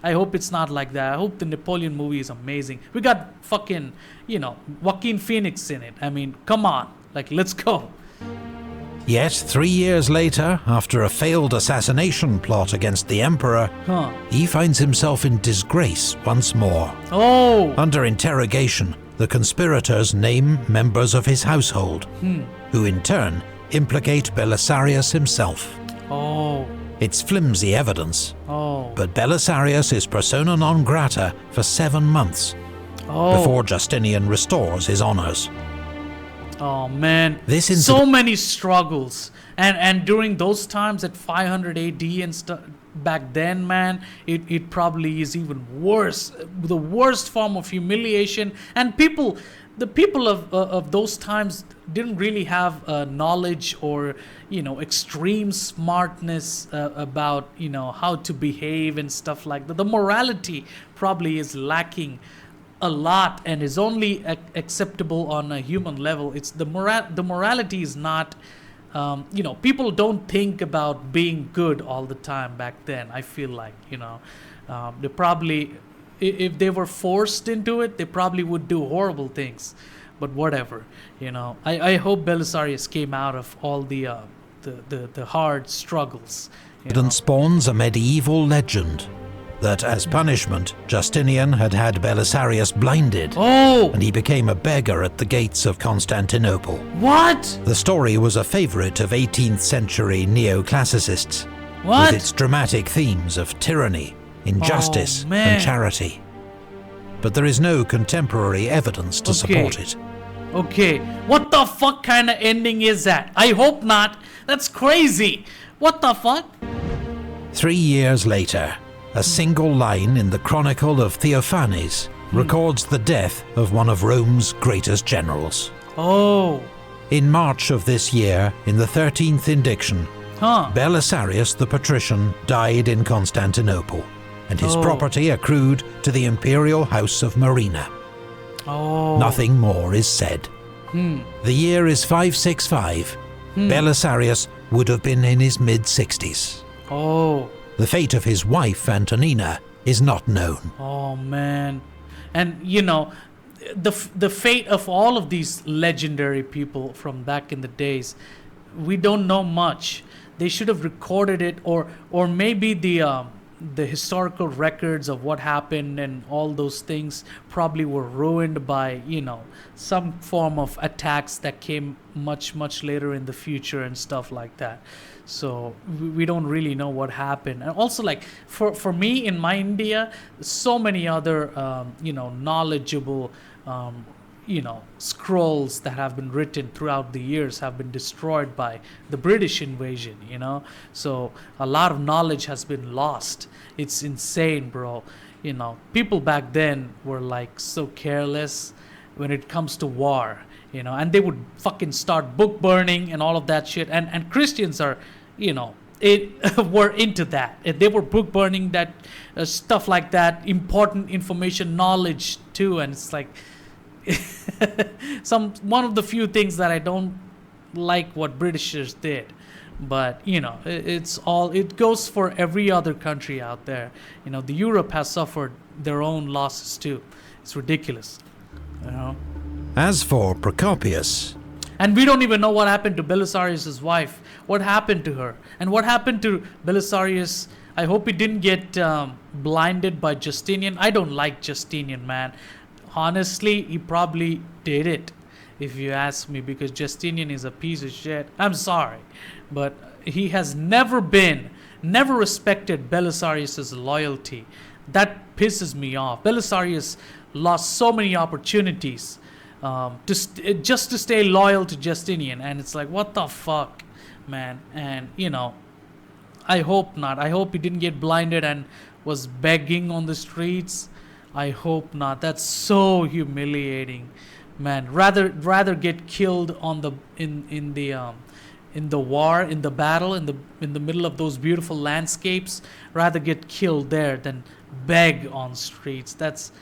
I hope it's not like that. I hope the Napoleon movie is amazing. We got fucking Joaquin Phoenix in it. I mean, come on, like, let's go. Yet 3 years later, after a failed assassination plot against the emperor, he finds himself in disgrace once more. Under interrogation, the conspirators name members of his household, who in turn implicate Belisarius himself. It's flimsy evidence, but Belisarius is persona non grata for 7 months before Justinian restores his honors. Oh man, so many struggles, and during those times at 500 AD and stuff. Back then, man, it probably is even worse, the worst form of humiliation. And the people of those times didn't really have knowledge or extreme smartness about how to behave and stuff like that. The morality probably is lacking a lot and is only acceptable on a human level. It's the morality is not. People don't think about being good all the time back then. I feel like, they probably, if they were forced into it, they probably would do horrible things. But whatever, I hope Belisarius came out of all the hard struggles. It spawns a medieval legend that as punishment, Justinian had Belisarius blinded, and he became a beggar at the gates of Constantinople. What? The story was a favorite of 18th century neoclassicists, with its dramatic themes of tyranny, injustice, and charity. But there is no contemporary evidence to support it. Okay, what the fuck kind of ending is that? I hope not. That's crazy. What the fuck? 3 years later, a single line in the Chronicle of Theophanes records the death of one of Rome's greatest generals. In March of this year, in the 13th indiction, Belisarius the patrician died in Constantinople, and his property accrued to the imperial house of Marina. Nothing more is said. The year is 565. Belisarius would have been in his mid-60s. The fate of his wife, Antonina, is not known. Oh, man. And, the fate of all of these legendary people from back in the days, we don't know much. They should have recorded it, or maybe the historical records of what happened and all those things probably were ruined by, some form of attacks that came much, much later in the future and stuff like that. So we don't really know what happened. And also, like, for me in my India, so many other knowledgeable scrolls that have been written throughout the years have been destroyed by the British invasion, So a lot of knowledge has been lost. It's insane, bro. People back then were like so careless when it comes to war, and they would fucking start book burning and all of that shit. And Christians are, were into that. They were book burning that stuff like that, important information, knowledge too. And it's like one of the few things that I don't like what Britishers did. But it goes for every other country out there. The Europe has suffered their own losses too. It's ridiculous. As for Procopius, and we don't even know what happened to Belisarius' wife. What happened to her? And what happened to Belisarius? I hope he didn't get blinded by Justinian. I don't like Justinian, man. Honestly, he probably did it, if you ask me, because Justinian is a piece of shit. I'm sorry. But he has never respected Belisarius' loyalty. That pisses me off. Belisarius lost so many opportunities just to stay loyal to Justinian. And it's like, what the fuck, man? And, I hope not. I hope he didn't get blinded and was begging on the streets. I hope not. That's so humiliating, man. Rather get killed in the war, in the battle, in the middle of those beautiful landscapes. Rather get killed there than beg on streets. That's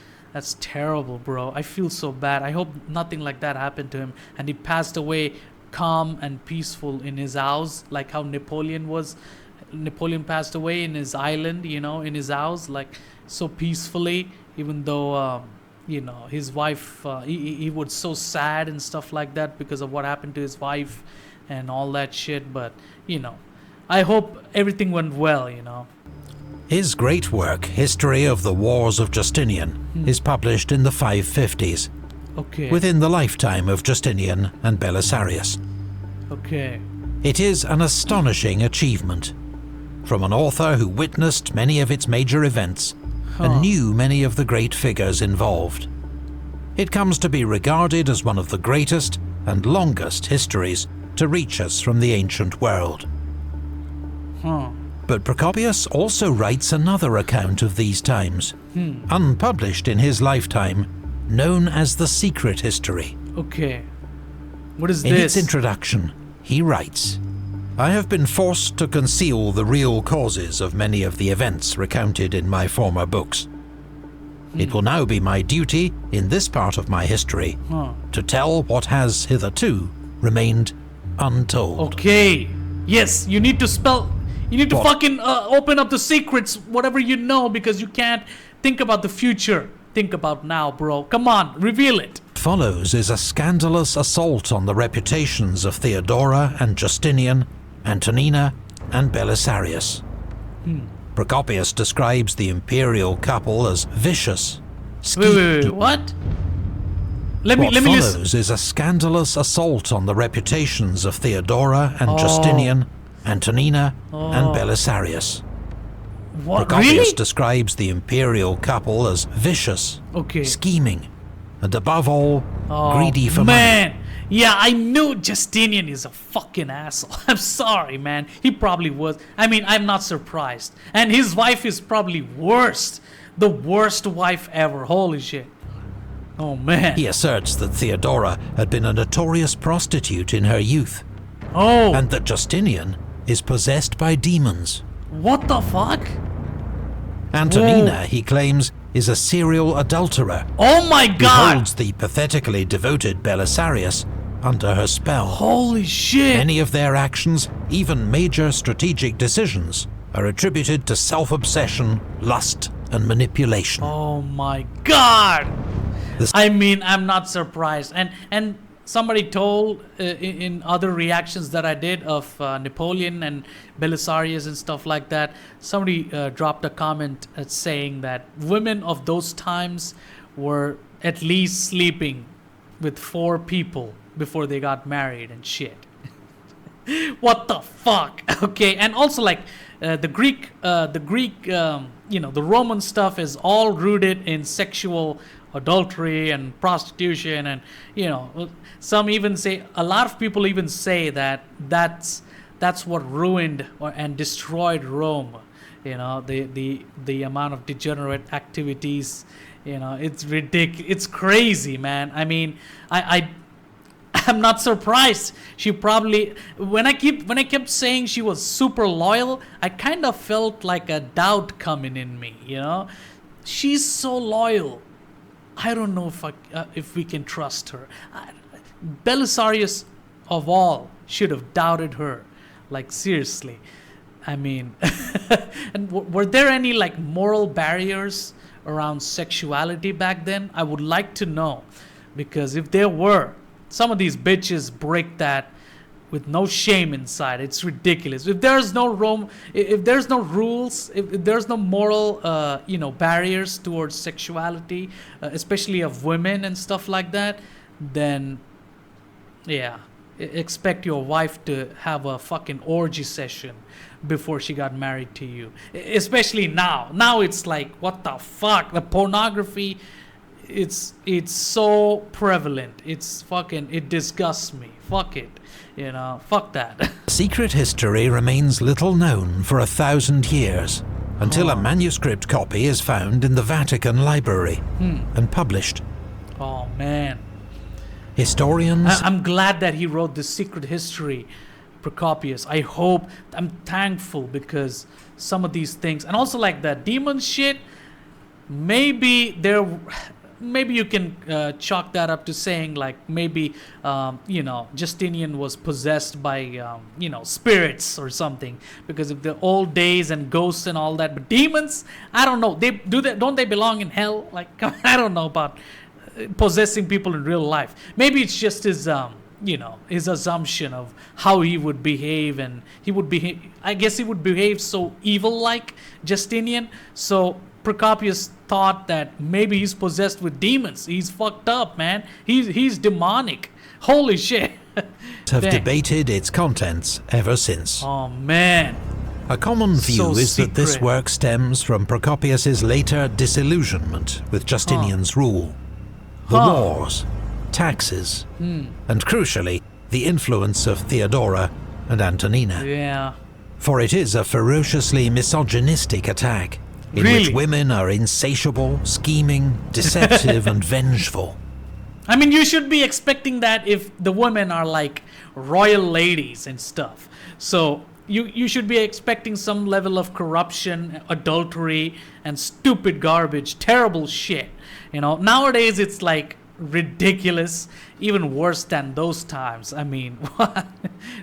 terrible, bro. I feel so bad. I hope nothing like that happened to him, and he passed away calm and peaceful in his house, like how Napoleon was. Napoleon passed away in his island, in his house, like so peacefully, even though his wife, he was so sad and stuff like that because of what happened to his wife and all that shit. But I hope everything went well. His great work, History of the Wars of Justinian, is published in the 550s, within the lifetime of Justinian and Belisarius. It is an astonishing achievement from an author who witnessed many of its major events and knew many of the great figures involved. It comes to be regarded as one of the greatest and longest histories to reach us from the ancient world. But Procopius also writes another account of these times, unpublished in his lifetime, known as the Secret History. What is this? In this? its introduction, he writes, I have been forced to conceal the real causes of many of the events recounted in my former books. It will now be my duty, in this part of my history, to tell what has hitherto remained untold. Yes, you need to fucking open up the secrets, whatever you know, because you can't think about the future. Think about now, bro. Come on, reveal it. Follows is a scandalous assault on the reputations of Theodora and Justinian, Antonina and Belisarius. Procopius describes the imperial couple as vicious. Wait, what? What follows is a scandalous assault on the reputations of Theodora and Justinian, Antonina and Belisarius. Procopius describes the imperial couple as vicious, scheming, and above all, greedy for money. Yeah, I knew Justinian is a fucking asshole. I'm sorry, man. He probably was. I mean, I'm not surprised. And his wife is probably worst. The worst wife ever. Holy shit. Oh, man. He asserts that Theodora had been a notorious prostitute in her youth. And that Justinian is possessed by demons. What the fuck? Antonina, he claims, is a serial adulterer. Oh my god! Who holds the pathetically devoted Belisarius under her spell. Holy shit! Many of their actions, even major strategic decisions, are attributed to self-obsession, lust, and manipulation. Oh my god! I mean, I'm not surprised. And somebody told in other reactions that I did of Napoleon and Belisarius and stuff like that, somebody dropped a comment saying that women of those times were at least sleeping with 4 people before they got married and shit. What the fuck? And also like the Greek the Roman stuff is all rooted in sexual adultery and prostitution, and some even say, a lot of people even say that's what ruined and destroyed Rome. The amount of degenerate activities. It's ridiculous. It's crazy, man. I mean, I'm not surprised. She probably, when I kept saying she was super loyal, I kind of felt like a doubt coming in me. She's so loyal. I don't know if we can trust her. Belisarius, of all, should have doubted her. Like, seriously. I mean, and were there any like moral barriers around sexuality back then? I would like to know, because if there were, some of these bitches break that with no shame inside. It's ridiculous. If there's no if there's no rules, if there's no moral, barriers towards sexuality, especially of women and stuff like that, then, yeah, expect your wife to have a fucking orgy session before she got married to you. Especially now. Now it's like, what the fuck? The pornography, it's so prevalent. It disgusts me. Fuck it. Fuck that. Secret history remains little known for 1,000 years, until a manuscript copy is found in the Vatican Library and published. Oh, man. Historians... I'm glad that he wrote this secret history, Procopius. I'm thankful, because some of these things, and also like that demon shit, maybe you can chalk that up to saying like maybe Justinian was possessed by spirits or something, because of the old days and ghosts and all that. But demons, I don't know. Don't they belong in hell? Like, I don't know about possessing people in real life. Maybe it's just his assumption of how he would behave, and I guess he would behave so evil like Justinian. So Procopius thought that maybe he's possessed with demons. He's fucked up, man. He's demonic. Holy shit. Have debated its contents ever since. Oh, man. A common view is that this work stems from Procopius's later disillusionment with Justinian's rule. The wars, taxes, and crucially, the influence of Theodora and Antonina. Yeah. For it is a ferociously misogynistic attack, in which women are insatiable, scheming, deceptive, and vengeful. I mean, you should be expecting that if the women are like royal ladies and stuff. So you should be expecting some level of corruption, adultery, and stupid garbage, terrible shit. Nowadays it's like ridiculous, even worse than those times. I mean, what?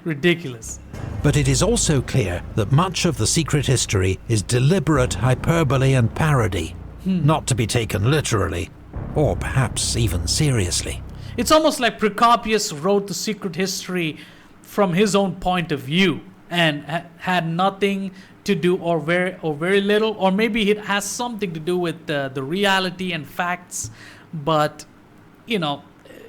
Ridiculous. But it is also clear that much of the secret history is deliberate hyperbole and parody, not to be taken literally, or perhaps even seriously. It's almost like Procopius wrote the secret history from his own point of view, and had nothing to do, or very little, or maybe it has something to do with the reality and facts, but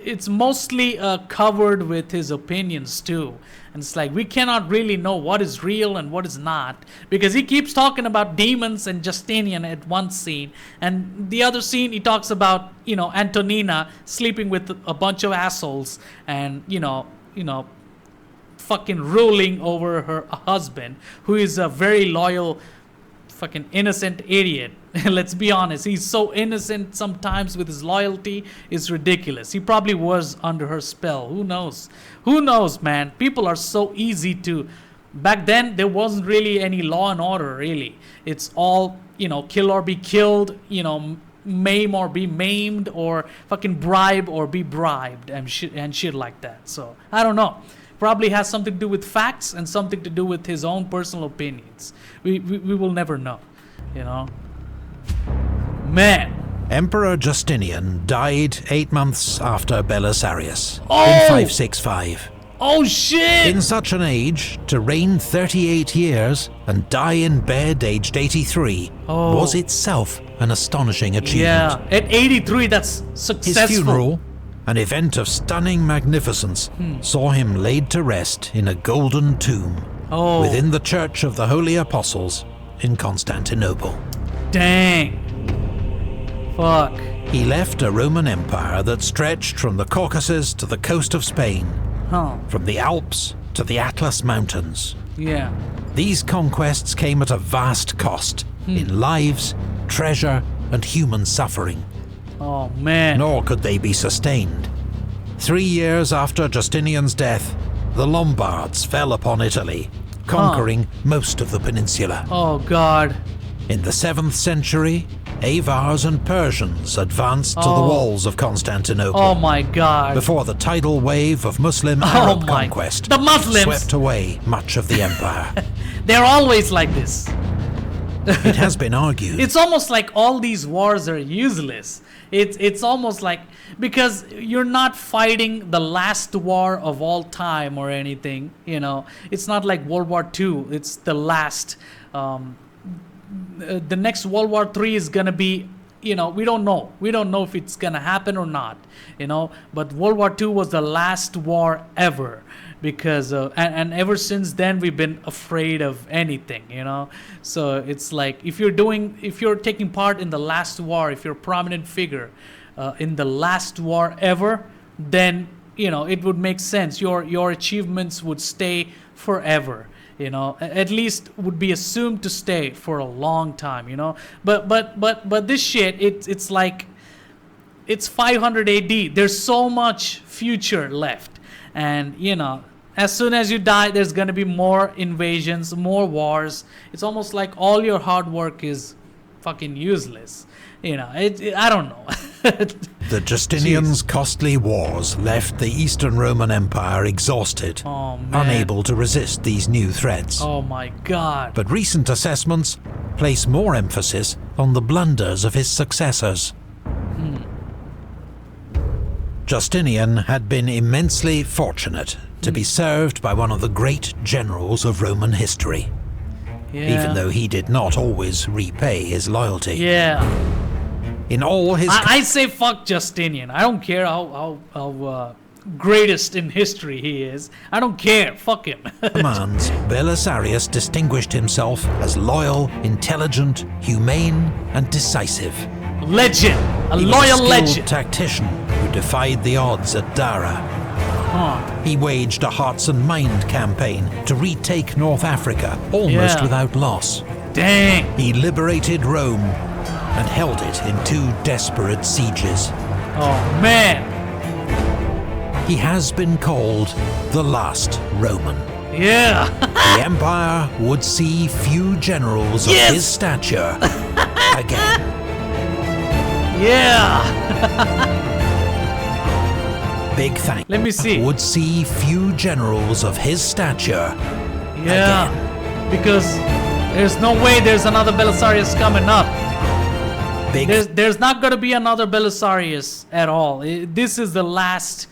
it's mostly covered with his opinions too. And it's like, we cannot really know what is real and what is not, because he keeps talking about demons and Justinian at one scene, and the other scene he talks about Antonina sleeping with a bunch of assholes, and fucking ruling over her husband, who is a very loyal, fucking innocent idiot. Let's be honest, he's so innocent sometimes with his loyalty. It's ridiculous. He probably was under her spell. Who knows, man? People are so easy to... Back then, there wasn't really any law and order, really. It's all, kill or be killed, maim or be maimed, or fucking bribe or be bribed, and shit like that. So, I don't know. Probably has something to do with facts and something to do with his own personal opinions. We will never know, Man. Emperor Justinian died 8 months after Belisarius in 565. Oh shit! In such an age, to reign 38 years and die in bed aged 83 was itself an astonishing achievement. Yeah, at 83, that's successful. His funeral, an event of stunning magnificence, saw him laid to rest in a golden tomb within the Church of the Holy Apostles in Constantinople. Dang. Fuck. He left a Roman Empire that stretched from the Caucasus to the coast of Spain, from the Alps to the Atlas Mountains. Yeah. These conquests came at a vast cost in lives, treasure, and human suffering. Oh, man. Nor could they be sustained. 3 years after Justinian's death, the Lombards fell upon Italy, conquering most of the peninsula. Oh, God. In the 7th century, Avars and Persians advanced to the walls of Constantinople. Oh my God. Before the tidal wave of Muslim Arab conquest the Muslims swept away much of the empire. They're always like this. It has been argued. It's almost like all these wars are useless. It's almost like, because you're not fighting the last war of all time or anything, you know. It's not like World War II. It's the last. The next World War III is gonna be, you know, we don't know. We don't know if it's gonna happen or not, you know. But World War II was the last war ever, because and ever since then we've been afraid of anything, you know. So it's like, if you're taking part in the last war, if you're a prominent figure in the last war ever, then, you know, it would make sense. Your achievements would stay forever. You know, at least would be assumed to stay for a long time, you know. But this shit, it's like, it's 500 AD. There's so much future left, and, you know, as soon as you die, there's gonna be more invasions, more wars. It's almost like all your hard work is fucking useless. You know, I don't know. The Justinian's costly wars left the Eastern Roman Empire exhausted, unable to resist these new threats. Oh my God. But recent assessments place more emphasis on the blunders of his successors. Justinian had been immensely fortunate to be served by one of the great generals of Roman history, even though he did not always repay his loyalty. In all his... I say fuck Justinian. I don't care how greatest in history he is. I don't care. Fuck him. commands, Belisarius distinguished himself as loyal, intelligent, humane, and decisive. Legend. A He was loyal a skilled legend. tactician who defied the odds at Dara. He waged a hearts and mind campaign to retake North Africa, almost without loss. Dang. He liberated Rome and held it in 2 desperate sieges. Oh, man. He has been called the last Roman. Yeah. The empire would see few generals of his stature again. Big thanks. Let me see. Would see few generals of his stature again. Because there's no way there's another Belisarius coming up. There's not going to be another Belisarius at all. This is the last,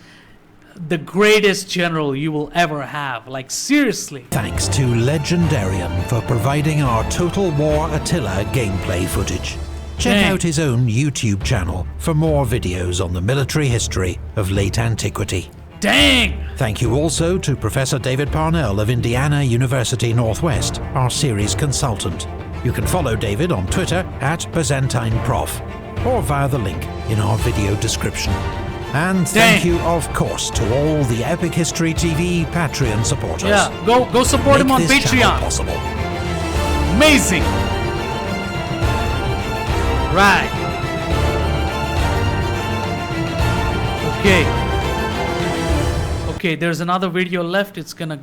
the greatest general you will ever have. Like, seriously. Thanks to Legendarian for providing our Total War Attila gameplay footage. Check out his own YouTube channel for more videos on the military history of late antiquity. Dang! Thank you also to Professor David Parnell of Indiana University Northwest, our series consultant. You can follow David on Twitter @ByzantineProf or via the link in our video description. And thank you, of course, to all the Epic History TV Patreon supporters. Yeah, go support him on Patreon. Possible. Amazing. Right. Okay, there's another video left. It's gonna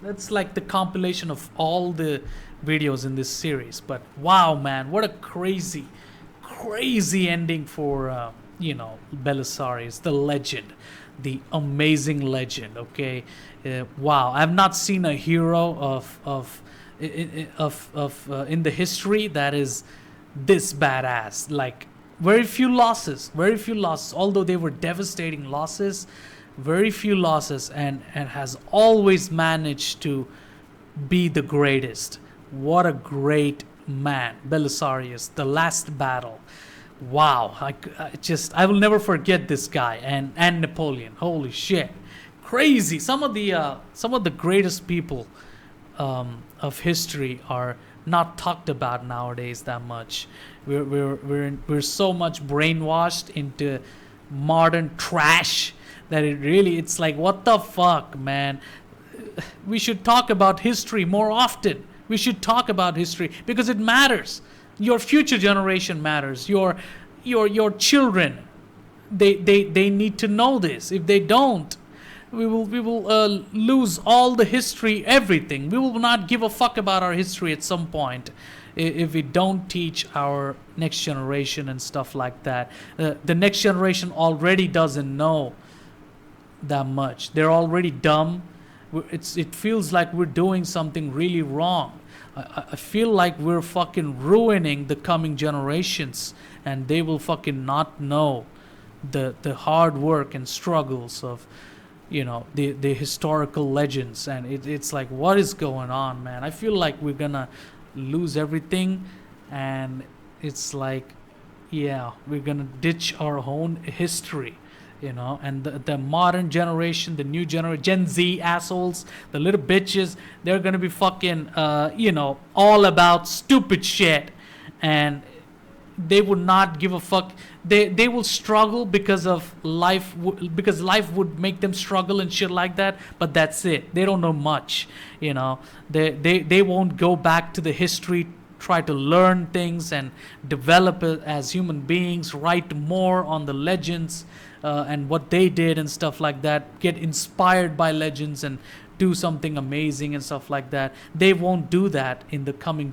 that's like the compilation of all the videos in this series. But wow, man, what a crazy ending for you know, Belisarius, the legend, the amazing legend. Okay, wow, I've not seen a hero in the history that is this badass. Like, very few losses, although they were devastating losses, very few losses, and has always managed to be the greatest. What a great man, Belisarius, the last battle. Wow, I will never forget this guy, and Napoleon. Holy shit, crazy. Some of the greatest people of history are not talked about nowadays that much. We're so much brainwashed into modern trash that it's like, what the fuck, man. We should talk about history more often. We should talk about history because it matters. Your future generation matters. Your children, they need to know this. If they don't, we will lose all the history, everything. We will not give a fuck about our history at some point if we don't teach our next generation and stuff like that. The next generation already doesn't know that much. They're already dumb. It feels like we're doing something really wrong. I feel like we're fucking ruining the coming generations, and they will fucking not know the hard work and struggles of, the historical legends. And it's like, what is going on, man? I feel like we're gonna lose everything, and it's like, yeah, we're gonna ditch our own history. And the modern generation, the new generation, Gen Z assholes, the little bitches, they're gonna be fucking, all about stupid shit, and they would not give a fuck. They will struggle because of life, because life would make them struggle and shit like that. But that's it. They don't know much. They won't go back to the history, try to learn things and develop it as human beings, write more on the legends and what they did and stuff like that, get inspired by legends and do something amazing and stuff like that. They won't do that in the coming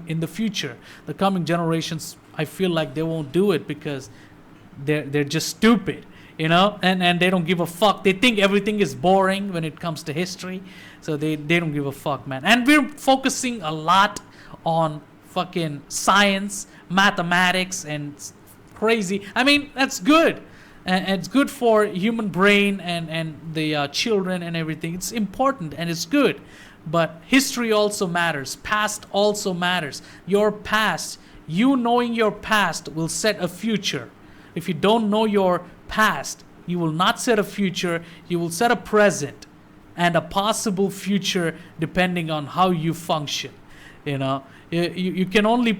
in the future. The coming generations, I feel like they won't do it because they're just stupid, and they don't give a fuck. They think everything is boring when it comes to history, so they don't give a fuck, man. And we're focusing a lot on fucking science, mathematics, and crazy. I mean, that's good. And it's good for human brain and the children and everything. It's important and it's good. But history also matters. Past also matters. Your past, you knowing your past will set a future. If you don't know your past, you will not set a future. You will set a present and a possible future depending on how you function. You can only,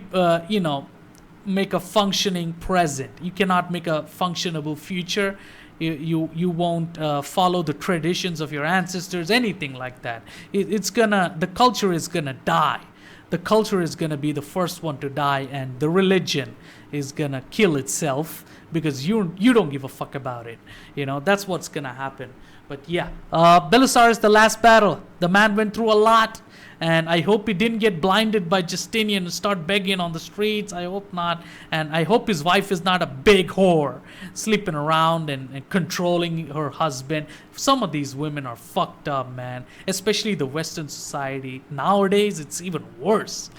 make a functioning present. You cannot make a functionable future. You won't follow the traditions of your ancestors, anything like that. The culture is gonna die. The culture is gonna be the first one to die, and the religion is gonna kill itself because you don't give a fuck about it. That's what's gonna happen. But yeah, Belisarius, the last battle. The man went through a lot. And I hope he didn't get blinded by Justinian and start begging on the streets. I hope not. And I hope his wife is not a big whore, sleeping around and controlling her husband. Some of these women are fucked up, man. Especially the Western society. Nowadays, it's even worse.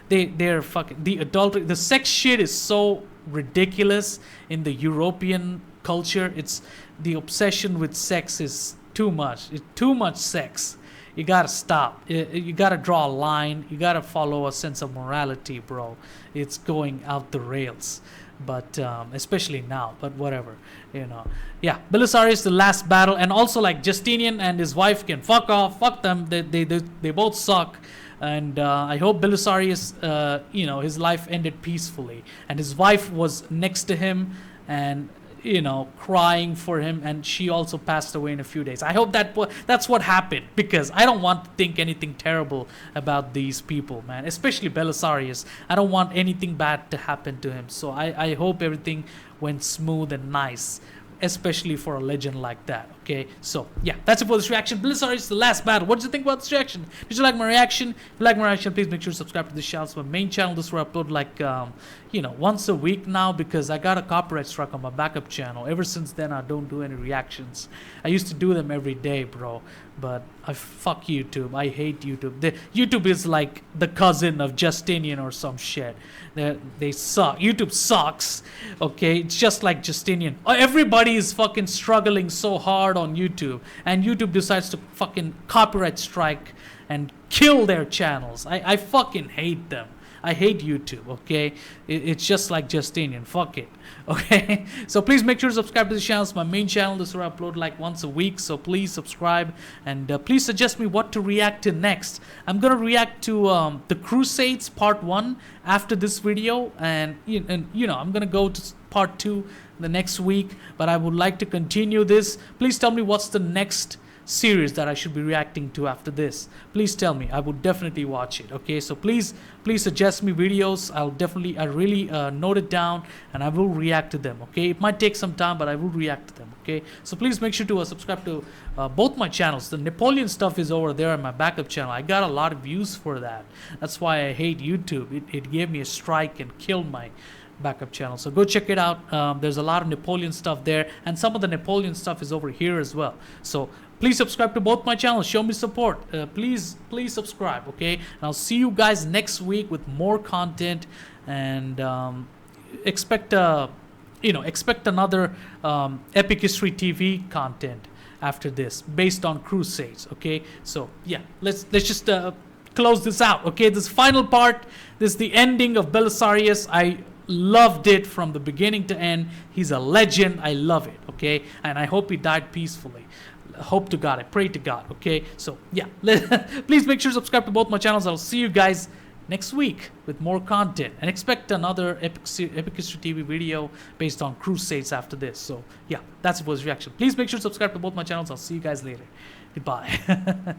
They're fucking... The adultery... The sex shit is so ridiculous in the European culture. It's... The obsession with sex is too much. It's too much sex. You gotta stop. You gotta draw a line. You gotta follow a sense of morality, bro. It's going out the rails. But especially now. But whatever, Yeah, Belisarius, the last battle, and also like Justinian and his wife can fuck off. Fuck them. They both suck. And I hope Belisarius, his life ended peacefully, and his wife was next to him, and crying for him, and she also passed away in a few days. I hope that's what happened, because I don't want to think anything terrible about these people, man, especially Belisarius. I don't want anything bad to happen to him, so I hope everything went smooth and nice, especially for a legend like that. Okay, so yeah, that's it for this reaction. Belisarius, the last battle. What did you think about this reaction? Did you like my reaction? If you like my reaction, please make sure to subscribe to this channel. It's my main channel. This is where I upload like once a week now, because I got a copyright strike on my backup channel. Ever since then, I don't do any reactions. I used to do them every day, bro, but I fuck YouTube. I hate YouTube. YouTube is like the cousin of Justinian or some shit. They suck. YouTube sucks. Okay, it's just like Justinian. Everybody is fucking struggling so hard on YouTube, and YouTube decides to fucking copyright strike and kill their channels. I fucking hate them. I hate YouTube, okay? It's just like Justinian. Fuck it, okay? So please make sure to subscribe to the channel. It's my main channel. This is where I upload like once a week. So please subscribe, and please suggest me what to react to next. I'm gonna react to the Crusades Part 1 after this video, and you know, I'm gonna go to Part 2 the next week, but I would like to continue this. Please tell me what's the next series that I should be reacting to after this. Please tell me. I would definitely watch it, okay? So please suggest me videos. I really note it down, and I will react to them, okay? It might take some time, but I will react to them, okay? So please make sure to subscribe to both my channels. The Napoleon stuff is over there on my backup channel. I got a lot of views for that. That's why I hate YouTube. It gave me a strike and killed my backup channel. So go check it out. There's a lot of Napoleon stuff there, and some of the Napoleon stuff is over here as well. So please subscribe to both my channels. Show me support. Please subscribe, okay? And I'll see you guys next week with more content, and expect another Epic History TV content after this based on Crusades, okay? So yeah, let's just close this out, okay? This final part, this is the ending of Belisarius. I loved it from the beginning to end. He's a legend. I love it, okay? And I hope he died peacefully. Hope to God. I pray to God, okay? So yeah, please make sure to subscribe to both my channels. I'll see you guys next week with more content, and expect another Epic History TV video based on Crusades after this. So yeah, that's it for this reaction. Please make sure to subscribe to both my channels. I'll see you guys later. Goodbye.